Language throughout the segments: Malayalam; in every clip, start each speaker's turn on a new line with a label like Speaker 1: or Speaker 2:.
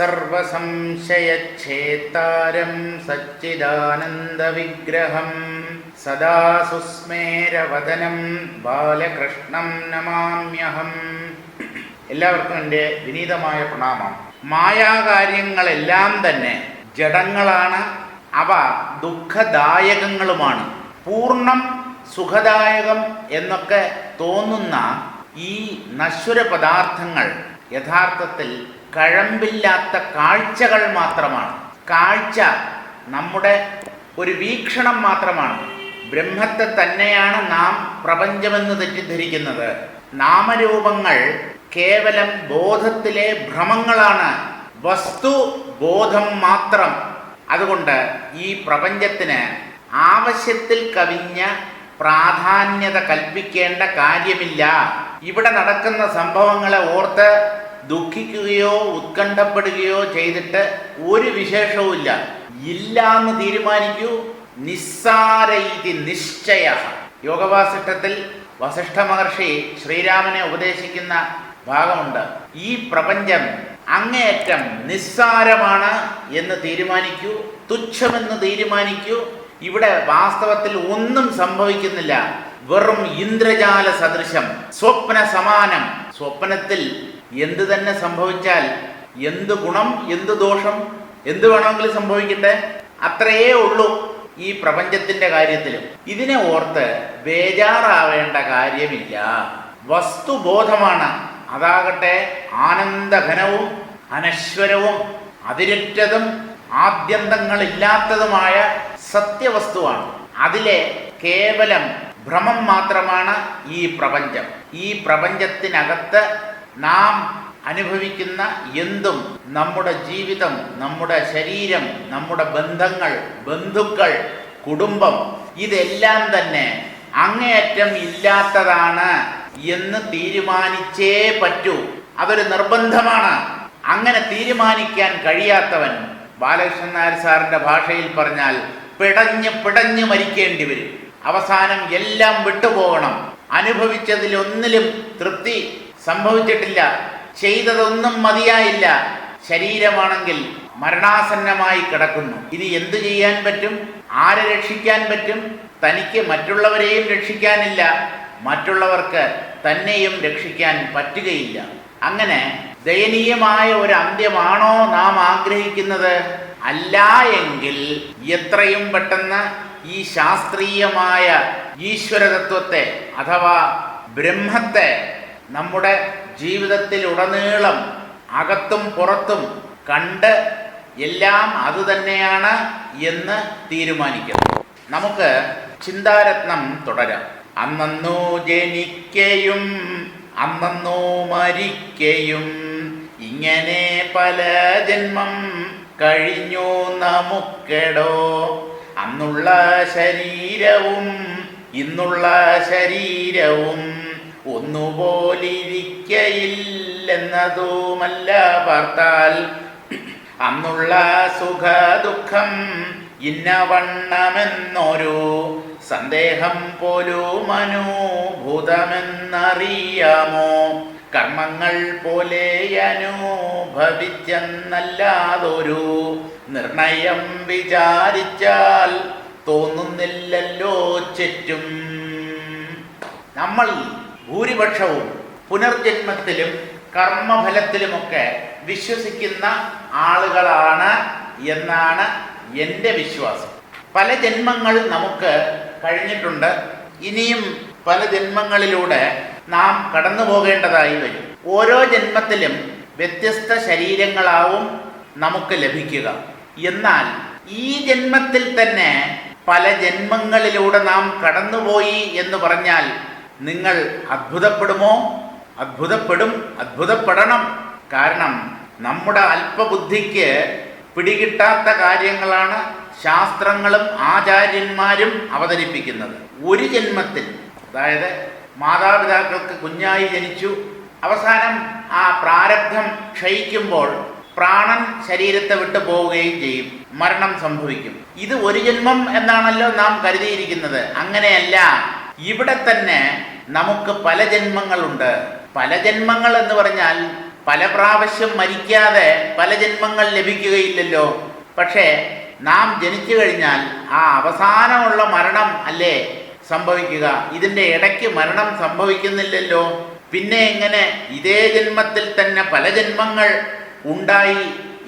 Speaker 1: സർവസംശയച്ഛേത്താരം സച്ചിദാനന്ദവിഗ്രഹം സദാ സുസ്മേരവദനം ബാലകൃഷ്ണം നമാമ്യഹം. എല്ലാവർക്കും എൻ്റെ വിനീതമായ പ്രണാമം. മായാകാര്യങ്ങളെല്ലാം തന്നെ ജഡങ്ങളാണ്, അവ ദുഃഖദായകങ്ങളുമാണ്. പൂർണ്ണം സുഖദായകം എന്നൊക്കെ തോന്നുന്ന ഈ നശ്വര പദാർത്ഥങ്ങൾ യഥാർത്ഥത്തിൽ കഴമ്പില്ലാത്ത കാഴ്ചകൾ മാത്രമാണ്. കാഴ്ച നമ്മുടെ ഒരു വീക്ഷണം മാത്രമാണ്. ബ്രഹ്മത്തെ തന്നെയാണ് നാം പ്രപഞ്ചമെന്ന് തെറ്റിദ്ധരിക്കുന്നത്. നാമരൂപങ്ങൾ കേവലം ബോധത്തിലെ ഭ്രമങ്ങളാണ്, വസ്തു ബോധം മാത്രം. അതുകൊണ്ട് ഈ പ്രപഞ്ചത്തിന് ആവശ്യത്തിൽ കവിഞ്ഞ പ്രാധാന്യത കൽപ്പിക്കേണ്ട കാര്യമില്ല. ഇവിടെ നടക്കുന്ന സംഭവങ്ങളെ ഓർത്ത് ദുഃഖിക്കുകയോ ഉത്കണ്ഠപ്പെടുകയോ ചെയ്തിട്ട് ഒരു വിശേഷവുമില്ല. ഇല്ല എന്ന് തീരുമാനിക്കൂ. നിസ്സാര ഇതി നിശ്ചയ. യോഗവാസിഷ്ഠത്തിൽ വസിഷ്ഠ മഹർഷി ശ്രീരാമനെ ഉപദേശിക്കുന്ന ഭാഗമുണ്ട്. ഈ പ്രപഞ്ചം അങ്ങേയറ്റം നിസ്സാരമാണ് എന്ന് തീരുമാനിക്കൂ, തുച്ഛമെന്ന് തീരുമാനിക്കൂ. ഇവിടെ വാസ്തവത്തിൽ ഒന്നും സംഭവിക്കുന്നില്ല. വെറും ഇന്ദ്രജാല സദൃശം, സ്വപ്ന സമാനം. സ്വപ്നത്തിൽ എന്ത് തന്നെ സംഭവിച്ചാൽ എന്ത് ഗുണം, എന്ത് ദോഷം, എന്ത് വേണമെങ്കിലും സംഭവിക്കട്ടെ, അത്രയേ ഉള്ളൂ ഈ പ്രപഞ്ചത്തിന്റെ കാര്യത്തിലും. ഇതിനെ ഓർത്ത് ബേജാറാവേണ്ട കാര്യമില്ല. വസ്തുബോധമാണ്. അതാകട്ടെ ആനന്ദഘനവും അനശ്വരവും അതിരറ്റതും ആദ്യന്തങ്ങളില്ലാത്തതുമായ സത്യവസ്തുവാണ്. അതിലെ കേവലം ഭ്രമം മാത്രമാണ് ഈ പ്രപഞ്ചം. ഈ പ്രപഞ്ചത്തിനകത്ത് നാം അനുഭവിക്കുന്ന എന്തും, നമ്മുടെ ജീവിതം, നമ്മുടെ ശരീരം, നമ്മുടെ ബന്ധങ്ങൾ, ബന്ധുക്കൾ, കുടുംബം, ഇതെല്ലാം തന്നെ അങ്ങേയറ്റം ഇല്ലാത്തതാണ് എന്ന് തീരുമാനിച്ചേ പറ്റൂ. അതൊരു നിർബന്ധമാണ്. അങ്ങനെ തീരുമാനിക്കാൻ കഴിയാത്തവൻ, ബാലകൃഷ്ണൻ നായർ സാറിൻ്റെ ഭാഷയിൽ പറഞ്ഞാൽ, പിടഞ്ഞ് മരിക്കേണ്ടി വരും. അവസാനം എല്ലാം വിട്ടുപോകണം. അനുഭവിച്ചതിലൊന്നിലും തൃപ്തി സംഭവിച്ചിട്ടില്ല, ചെയ്തതൊന്നും മതിയായില്ല. ശരീരമാണെങ്കിൽ മരണാസന്നമായി കിടക്കുന്നു. ഇനി എന്തു ചെയ്യാൻ പറ്റും? ആരെ രക്ഷിക്കാൻ പറ്റും? തനിക്ക് മറ്റുള്ളവരെയും രക്ഷിക്കാനില്ല, മറ്റുള്ളവർക്ക് തന്നെയും രക്ഷിക്കാൻ പറ്റുകയില്ല. അങ്ങനെ ദയനീയമായ ഒരു അന്ത്യമാണോ നാം ആഗ്രഹിക്കുന്നത്? അല്ല എങ്കിൽ എത്രയും പെട്ടെന്ന് ഈ ശാസ്ത്രീയമായ ഈശ്വരതത്വത്തെ അഥവാ ബ്രഹ്മത്തെ നമ്മുടെ ജീവിതത്തിലുടനീളം അകത്തും പുറത്തും കണ്ട് എല്ലാം അതുതന്നെയാണ് എന്ന് തീരുമാനിക്കണം. നമുക്ക് ചിന്താരത്നം തുടരാം. അന്നന്നു ജനിക്കയും അന്നന്നു മരിക്കയും ഇങ്ങനെ പല ജന്മം കഴിഞ്ഞു നമുക്കെടോ. അന്നുള്ള ശരീരവും ഇന്നുള്ള ശരീരവും ഒന്നുപോലിരിക്കയില്ലെന്നതുമല്ല പാർത്താൽ. അന്നുള്ള സുഖ ദുഃഖം ഇന്നവണ്ണമെന്നൊരു സന്ദേഹം പോലും അനുഭൂതമെന്നറിയാമോ. കർമ്മങ്ങൾ പോലെ അനുഭവിച്ചെന്നല്ലാതൊരു നിർണയം വിചാരിച്ചാൽ തോന്നുന്നില്ലല്ലോ ചുറ്റും. നമ്മൾ ഭൂരിപക്ഷവും പുനർജന്മത്തിലും കർമ്മഫലത്തിലുമൊക്കെ വിശ്വസിക്കുന്ന ആളുകളാണ് എന്നാണ് എൻ്റെ വിശ്വാസം. പല ജന്മങ്ങൾ നമുക്ക് കഴിഞ്ഞിട്ടുണ്ട്. ഇനിയും പല ജന്മങ്ങളിലൂടെ നാം കടന്നു പോകേണ്ടതായി വരും. ഓരോ ജന്മത്തിലും വ്യത്യസ്ത ശരീരങ്ങളാവും നമുക്ക് ലഭിക്കുക. എന്നാൽ ഈ ജന്മത്തിൽ തന്നെ പല ജന്മങ്ങളിലൂടെ നാം കടന്നുപോയി എന്ന് പറഞ്ഞാൽ നിങ്ങൾ അത്ഭുതപ്പെടുമോ? അത്ഭുതപ്പെടണം. കാരണം നമ്മുടെ അല്പബുദ്ധിക്ക് പിടികിട്ടാത്ത കാര്യങ്ങളാണ് ശാസ്ത്രങ്ങളും ആചാര്യന്മാരും അവതരിപ്പിക്കുന്നത്. ഒരു ജന്മത്തിൽ, അതായത് മാതാപിതാക്കൾക്ക് കുഞ്ഞായി ജനിച്ചു, അവസാനം ആ പ്രാരബ്ധം ക്ഷയിക്കുമ്പോൾ പ്രാണൻ ശരീരത്തെ വിട്ടു പോവുകയും ചെയ്യും, മരണം സംഭവിക്കും. ഇത് ഒരു ജന്മം എന്നാണല്ലോ നാം കരുതിയിരിക്കുന്നത്. അങ്ങനെയല്ല. ഇവിടെ തന്നെ നമുക്ക് പല ജന്മങ്ങളുണ്ട്. പല ജന്മങ്ങൾ എന്ന് പറഞ്ഞാൽ പല പ്രാവശ്യം മരിക്കാതെ പല ജന്മങ്ങൾ ലഭിക്കുകയില്ലല്ലോ. പക്ഷേ നാം ജനിച്ചു കഴിഞ്ഞാൽ ആ അവസാനമുള്ള മരണം അല്ലേ സംഭവിക്കുക? ഇതിൻ്റെ ഇടയ്ക്ക് മരണം സംഭവിക്കുന്നില്ലല്ലോ. പിന്നെ എങ്ങനെ ഇതേ ജന്മത്തിൽ തന്നെ പല ജന്മങ്ങൾ ഉണ്ടായി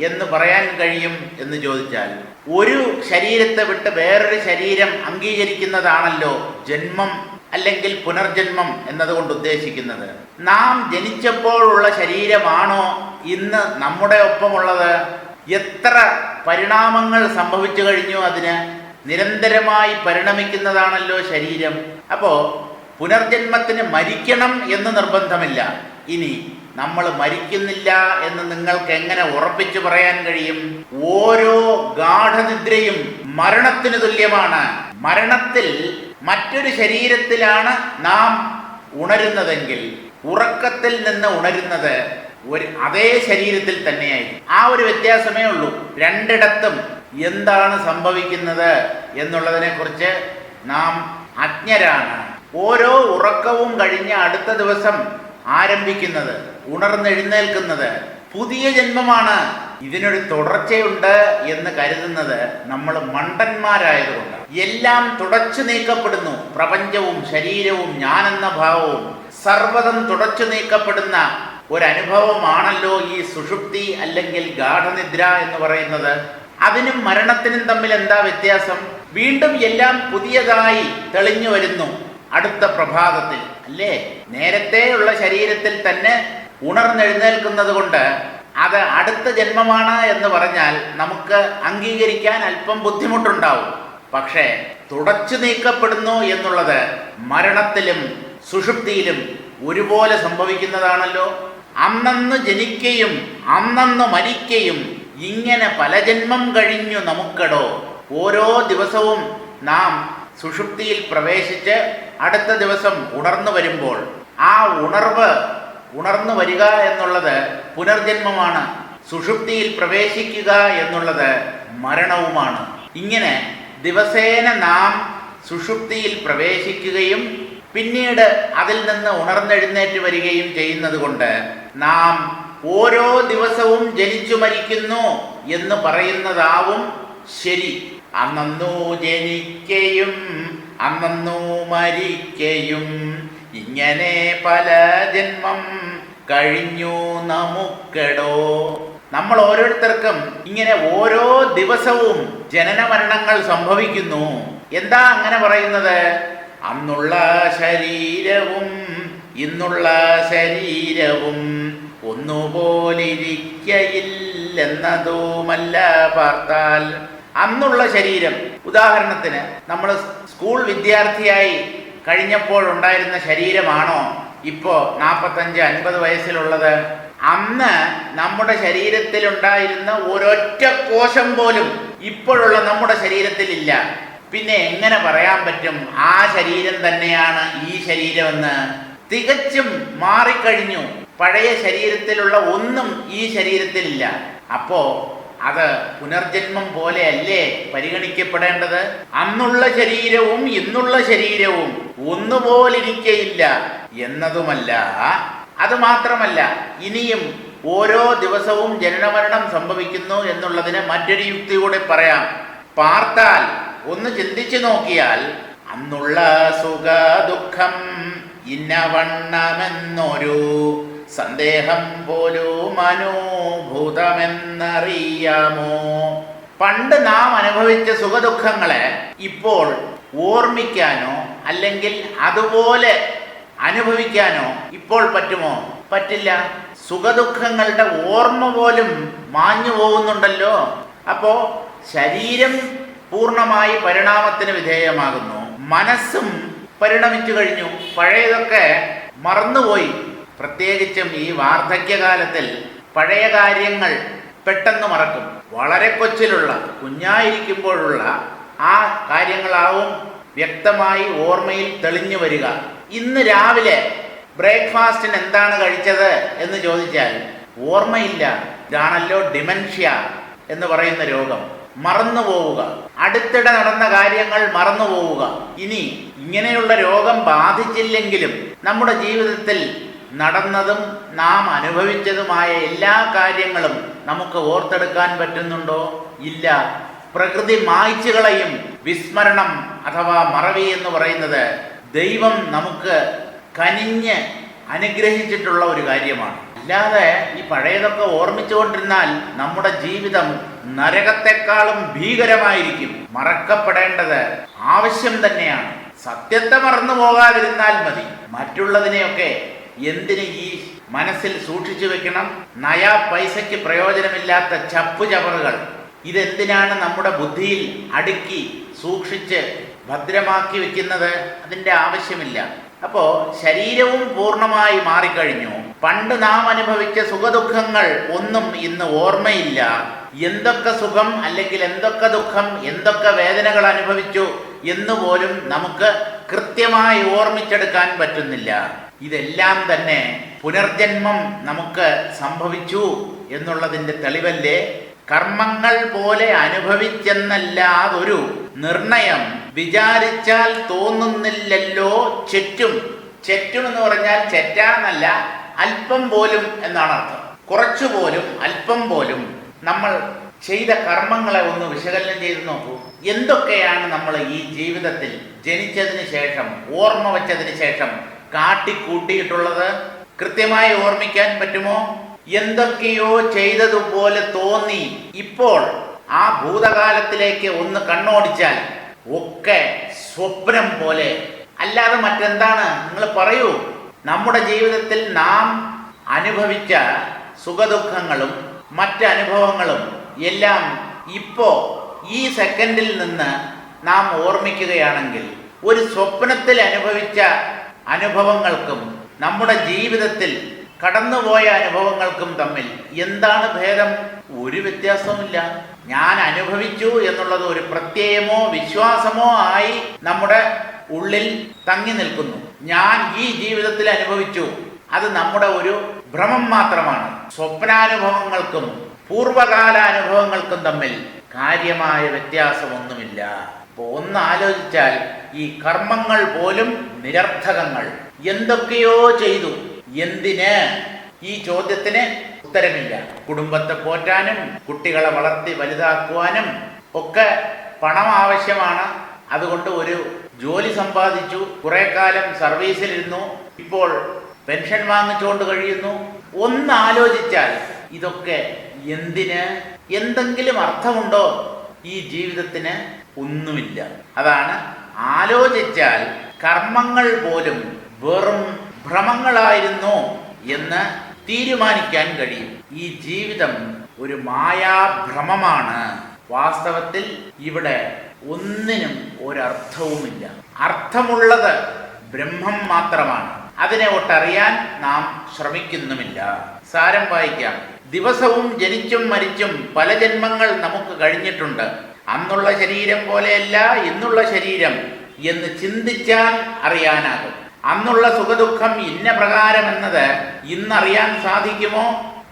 Speaker 1: എന്ന് പറയാൻ കഴിയും എന്ന് ചോദിച്ചാൽ, ഒരു ശരീരത്തെ വിട്ട് വേറൊരു ശരീരം അംഗീകരിക്കുന്നതാണല്ലോ ജന്മം അല്ലെങ്കിൽ പുനർജന്മം എന്നതുകൊണ്ട് ഉദ്ദേശിക്കുന്നത്. നാം ജനിച്ചപ്പോഴുള്ള ശരീരമാണോ ഇന്ന് നമ്മുടെ ഒപ്പമുള്ളത്? എത്ര പരിണാമങ്ങൾ സംഭവിച്ചു കഴിഞ്ഞു. അതിന് നിരന്തരമായി പരിണമിക്കുന്നതാണല്ലോ ശരീരം. അപ്പോൾ പുനർജന്മത്തിന് മരിക്കണം എന്ന് നിർബന്ധമില്ല. ഇനി നമ്മൾ മരിക്കുന്നില്ല എന്ന് നിങ്ങൾക്ക് എങ്ങനെ ഉറപ്പിച്ചു പറയാൻ കഴിയും? ഓരോ ഗാഠനിദ്രയും മരണത്തിന് തുല്യമാണ്. മരണത്തിൽ മറ്റൊരു ശരീരത്തിലാണ് നാം ഉണരുന്നതെങ്കിൽ ഉറക്കത്തിൽ നിന്ന് ഉണരുന്നത് അതേ ശരീരത്തിൽ തന്നെയായിരിക്കും. ആ ഒരു വ്യത്യാസമേ ഉള്ളൂ. രണ്ടിടത്തും എന്താണ് സംഭവിക്കുന്നത് എന്നുള്ളതിനെ കുറിച്ച് നാം അജ്ഞരാണ്. ഓരോ ഉറക്കവും കഴിഞ്ഞ് അടുത്ത ദിവസം ആരംഭിക്കുന്നത്, ഉണർന്നെഴുന്നേൽക്കുന്നത് പുതിയ ജന്മമാണ്. ഇതിനൊരു തുടർച്ചയുണ്ട് എന്ന് കരുതുന്നത് നമ്മൾ മണ്ടന്മാരായതുകൊണ്ട്. എല്ലാം തുടച്ചു നീക്കപ്പെടുന്നു. പ്രപഞ്ചവും ശരീരവും ഞാനെന്ന ഭാവവും സർവ്വതും തുടച്ചു നീക്കപ്പെടുന്ന ഒരനുഭവമാണല്ലോ ഈ സുഷുപ്തി അല്ലെങ്കിൽ ഗാഠനിദ്ര എന്ന് പറയുന്നത്. അതിനും മരണത്തിനും തമ്മിൽ എന്താ വ്യത്യാസം? വീണ്ടും എല്ലാം പുതിയതായി തെളിഞ്ഞു വരുന്നു അടുത്ത പ്രഭാതത്തിൽ അല്ലേ? നേരത്തെയുള്ള ശരീരത്തിൽ തന്നെ ഉണർന്നെഴുന്നേൽക്കുന്നത് കൊണ്ട് അത് അടുത്ത ജന്മമാണ് എന്ന് പറഞ്ഞാൽ നമുക്ക് അംഗീകരിക്കാൻ അല്പം ബുദ്ധിമുട്ടുണ്ടാവും. പക്ഷേ തുടച്ചു നീക്കപ്പെടുന്നു എന്നുള്ളത് മരണത്തിലും സുഷുപ്തിയിലും ഒരുപോലെ സംഭവിക്കുന്നതാണല്ലോ. അന്നന്ന് ജനിക്കയും അന്നന്ന് മരിക്കയും ഇങ്ങനെ പല ജന്മം കഴിഞ്ഞു നമുക്കടോ. ഓരോ ദിവസവും നാം സുഷുപ്തിയിൽ പ്രവേശിച്ച് അടുത്ത ദിവസം ഉണർന്നു വരുമ്പോൾ ആ ഉണർന്നു വരിക എന്നുള്ളത് പുനർജന്മമാണ്. സുഷുപ്തിയിൽ പ്രവേശിക്കുക എന്നുള്ളത് മരണവുമാണ്. ഇങ്ങനെ ദിവസേന നാം സുഷുപ്തിയിൽ പ്രവേശിക്കുകയും പിന്നീട് അതിൽ നിന്ന് ഉണർന്നെഴുന്നേറ്റ് വരികയും ചെയ്യുന്നത് കൊണ്ട് നാം ഓരോ ദിവസവും ജനിച്ചു മരിക്കുന്നു എന്ന് പറയുന്നതാവും ശരി. അന്നന്നു ജനിക്കയും അന്നന്നു മരിക്കയും ഇങ്ങനെ പല ജന്മം കഴിഞ്ഞു നമുക്കെടോ. നമ്മൾ ഓരോരുത്തർക്കും ഇങ്ങനെ ഓരോ ദിവസവും ജനന മരണങ്ങൾ സംഭവിക്കുന്നു. എന്താ അങ്ങനെ പറയുന്നത്? അന്നുള്ള ശരീരവും ഇന്നുള്ള ശരീരവും ഒന്നുപോലിരിക്കയില്ലെന്നതുമല്ല പാർത്താൽ. അന്നുള്ള ശരീരം, ഉദാഹരണത്തിന് നമ്മൾ സ്കൂൾ വിദ്യാർത്ഥിയായി കഴിഞ്ഞപ്പോഴുണ്ടായിരുന്ന ശരീരമാണോ ഇപ്പോൾ 45-50 വയസ്സിലുള്ളത്? അന്ന് നമ്മുടെ ശരീരത്തിലുണ്ടായിരുന്ന ഒരൊറ്റ കോശം പോലും ഇപ്പോഴുള്ള നമ്മുടെ ശരീരത്തിലില്ല. പിന്നെ എങ്ങനെ പറയാൻ പറ്റും ആ ശരീരം തന്നെയാണ് ഈ ശരീരമെന്ന്? തികച്ചും മാറിക്കഴിഞ്ഞു. പഴയ ശരീരത്തിലുള്ള ഒന്നും ഈ ശരീരത്തിലില്ല. അപ്പോ അത് പുനർജന്മം പോലെയല്ലേ പരിഗണിക്കപ്പെടേണ്ടത്? അന്നുള്ള ശരീരവും ഇന്നുള്ള ശരീരവും ഒന്നുപോലിരിക്കയില്ല എന്നതുമല്ല. അതുമാത്രമല്ല, ഇനിയും ഓരോ ദിവസവും ജനനമരണം സംഭവിക്കുന്നു എന്നുള്ളതിന് മറ്റൊരു യുക്തി കൂടെ പറയാം. പാർത്താൽ, ഒന്ന് ചിന്തിച്ചു നോക്കിയാൽ, അന്നുള്ള സുഖ ദുഃഖം ഇന്നവണ്ണമെന്നൊരു സന്ദേഹം പോലും അനുഭൂതമെന്നറിയാമോ? പണ്ട് നാം അനുഭവിച്ച സുഖദുഃഖങ്ങളെ ഇപ്പോൾ ഓർമ്മിക്കാനോ അല്ലെങ്കിൽ അതുപോലെ അനുഭവിക്കാനോ ഇപ്പോൾ പറ്റുമോ? പറ്റില്ല. സുഖദുഃഖങ്ങളുടെ ഓർമ്മ പോലും മാഞ്ഞു പോകുന്നുണ്ടല്ലോ. അപ്പോൾ ശരീരം പൂർണ്ണമായി പരിണാമത്തിന് വിധേയമാകുന്നു. മനസ്സും പരിണമിച്ചു കഴിഞ്ഞു. പഴയതൊക്കെ മറന്നുപോയി. പ്രത്യേകിച്ചും ഈ വാർദ്ധക്യകാലത്തിൽ പഴയ കാര്യങ്ങൾ പെട്ടെന്ന് മറക്കും. വളരെ കൊച്ചിലുള്ള, കുഞ്ഞായിരിക്കുമ്പോഴുള്ള ആ കാര്യങ്ങളാവും വ്യക്തമായി ഓർമ്മയിൽ തെളിഞ്ഞു വരിക. ഇന്ന് രാവിലെ ബ്രേക്ക്ഫാസ്റ്റിന് എന്താണ് കഴിച്ചത് എന്ന് ചോദിച്ചാൽ ഓർമ്മയില്ല. ഇതാണല്ലോ ഡിമെൻഷ്യ എന്ന് പറയുന്ന രോഗം. മറന്നുപോവുക, അടുത്തിടെ നടന്ന കാര്യങ്ങൾ മറന്നുപോവുക. ഇനി ഇങ്ങനെയുള്ള രോഗം ബാധിച്ചില്ലെങ്കിലും നമ്മുടെ ജീവിതത്തിൽ നടന്നതും നാം അനുഭവിച്ചതുമായ എല്ലാ കാര്യങ്ങളും നമുക്ക് ഓർത്തെടുക്കാൻ പറ്റുന്നുണ്ടോ? ഇല്ല. പ്രകൃതി മായ്ച്ചു കളയും. വിസ്മരണം അഥവാ മറവി എന്ന് പറയുന്നത് ദൈവം നമുക്ക് കനിഞ്ഞ് അനുഗ്രഹിച്ചിട്ടുള്ള ഒരു കാര്യമാണ്. അല്ലാതെ ഈ പഴയതൊക്കെ ഓർമ്മിച്ചുകൊണ്ടിരുന്നാൽ നമ്മുടെ ജീവിതം നരകത്തെക്കാളും ഭീകരമായിരിക്കും. മറക്കപ്പെടേണ്ടത് ആവശ്യം തന്നെയാണ്. സത്യത്തെ മറന്നു പോകാതിരുന്നാൽ മതി. മറ്റുള്ളതിനെയൊക്കെ എന്തിന് ഈ മനസ്സിൽ സൂക്ഷിച്ചു വെക്കണം? നയാ പൈസയ്ക്ക് പ്രയോജനമില്ലാത്ത ചപ്പുചവറുകൾ ഇതെന്തിനാണ് നമ്മുടെ ബുദ്ധിയിൽ അടുക്കി സൂക്ഷിച്ച് ഭദ്രമാക്കി വെക്കുന്നത്? അതിൻ്റെ ആവശ്യമില്ല. അപ്പോൾ ശരീരവും പൂർണ്ണമായി മാറിക്കഴിഞ്ഞു. പണ്ട് നാം അനുഭവിച്ച സുഖദുഃഖങ്ങൾ ഒന്നും ഇന്ന് ഓർമ്മയില്ല. എന്തൊക്കെ സുഖം അല്ലെങ്കിൽ എന്തൊക്കെ ദുഃഖം, എന്തൊക്കെ വേദനകൾ അനുഭവിച്ചു എന്നുപോലും നമുക്ക് കൃത്യമായി ഓർമ്മിച്ചെടുക്കാൻ പറ്റുന്നില്ല. ഇതെല്ലാം തന്നെ പുനർജന്മം നമുക്ക് സംഭവിച്ചു എന്നുള്ളതിൻ്റെ തെളിവല്ലേ? കർമ്മങ്ങൾ പോലെ അനുഭവിച്ചെന്നല്ലാതൊരു നിർണയം വിചാരിച്ചാൽ തോന്നുന്നില്ലല്ലോ. ചെറ്റും എന്ന് പറഞ്ഞാൽ ചെറ്റാന്നല്ല, അല്പം പോലും എന്നാണ് അർത്ഥം. കുറച്ചുപോലും, അല്പം പോലും നമ്മൾ ചെയ്ത കർമ്മങ്ങളെ ഒന്ന് വിശകലനം ചെയ്ത് നോക്കൂ. എന്തൊക്കെയാണ് നമ്മൾ ഈ ജീവിതത്തിൽ ജനിച്ചതിന് ശേഷം, ഓർമ്മ വച്ചതിന് ശേഷം കാട്ടിക്കൂട്ടിയിട്ടുള്ളത്? കൃത്യമായി ഓർമ്മിക്കാൻ പറ്റുമോ? എന്തൊക്കെയോ ചെയ്തതുപോലെ തോന്നി. ഇപ്പോൾ ആ ഭൂതകാലത്തിലേക്ക് ഒന്ന് കണ്ണോടിച്ചാൽ ഒക്കെ സ്വപ്നം പോലെ. അല്ലാതെ മറ്റെന്താണ്? നിങ്ങൾ പറയൂ. നമ്മുടെ ജീവിതത്തിൽ നാം അനുഭവിച്ച സുഖദുഃഖങ്ങളും മറ്റനുഭവങ്ങളും എല്ലാം ഇപ്പോൾ ഈ സെക്കൻഡിൽ നിന്ന് നാം ഓർമ്മിക്കുകയാണെങ്കിൽ ഒരു സ്വപ്നത്തിൽ അനുഭവിച്ച അനുഭവങ്ങൾക്കും നമ്മുടെ ജീവിതത്തിൽ കടന്നുപോയ അനുഭവങ്ങൾക്കും തമ്മിൽ എന്താണ് ഭേദം? ഒരു വ്യത്യാസവുമില്ല. ഞാൻ അനുഭവിച്ചു എന്നുള്ളത് ഒരു പ്രത്യയമോ വിശ്വാസമോ ആയി നമ്മുടെ ഉള്ളിൽ തങ്ങി നിൽക്കുന്നു. ഞാൻ ഈ ജീവിതത്തിൽ അനുഭവിച്ചു, അത് നമ്മുടെ ഒരു ഭ്രമം മാത്രമാണ്. സ്വപ്നാനുഭവങ്ങൾക്കും പൂർവകാല അനുഭവങ്ങൾക്കും തമ്മിൽ കാര്യമായ വ്യത്യാസമൊന്നുമില്ല. അപ്പോൾ ഒന്ന് ആലോചിച്ചാൽ ഈ കർമ്മങ്ങൾ പോലും നിരർത്ഥകങ്ങൾ. എന്തൊക്കെയോ ചെയ്തു, എന്തിന്? ഈ ചോദ്യത്തിന് ഉത്തരമില്ല. കുടുംബത്തെ പോറ്റാനും കുട്ടികളെ വളർത്തി വലുതാക്കുവാനും ഒക്കെ പണം ആവശ്യമാണ്. അതുകൊണ്ട് ഒരു ജോലി സമ്പാദിച്ചു, കുറെ കാലം സർവീസിലിരുന്നു, ഇപ്പോൾ പെൻഷൻ വാങ്ങിച്ചുകൊണ്ട് കഴിയുന്നു. ഒന്ന് ആലോചിച്ചാൽ ഇതൊക്കെ എന്തിന്? എന്തെങ്കിലും അർത്ഥമുണ്ടോ ഈ ജീവിതത്തിന്? ഒന്നുമില്ല. അതാണ് ആലോചിച്ചാൽ കർമ്മങ്ങൾ പോലും വെറും ഭ്രമങ്ങളായിരുന്നു എന്ന് തീരുമാനിക്കാൻ കഴിയും. ഈ ജീവിതം ഒരു മായാഭ്രമമാണ്. വാസ്തവത്തിൽ ഇവിടെ ഒന്നിനും ഒരർത്ഥവുമില്ല. അർത്ഥമുള്ളത് ബ്രഹ്മം മാത്രമാണ്. അതിനെ ഒട്ടറിയാൻ നാം ശ്രമിക്കുന്നുമില്ല. സാരം വായിക്കാം. ദിവസവും ജനിച്ചും മരിച്ചും പല ജന്മങ്ങൾ നമുക്ക് കഴിഞ്ഞിട്ടുണ്ട്. അന്നുള്ള ശരീരം പോലെയല്ല ഇന്നുള്ള ശരീരം എന്ന് ചിന്തിച്ചാൽ അറിയാനാകും. അന്നുള്ള സുഖദുഃഖം ഇന്ന പ്രകാരം എന്നത് ഇന്നറിയാൻ സാധിക്കുമോ?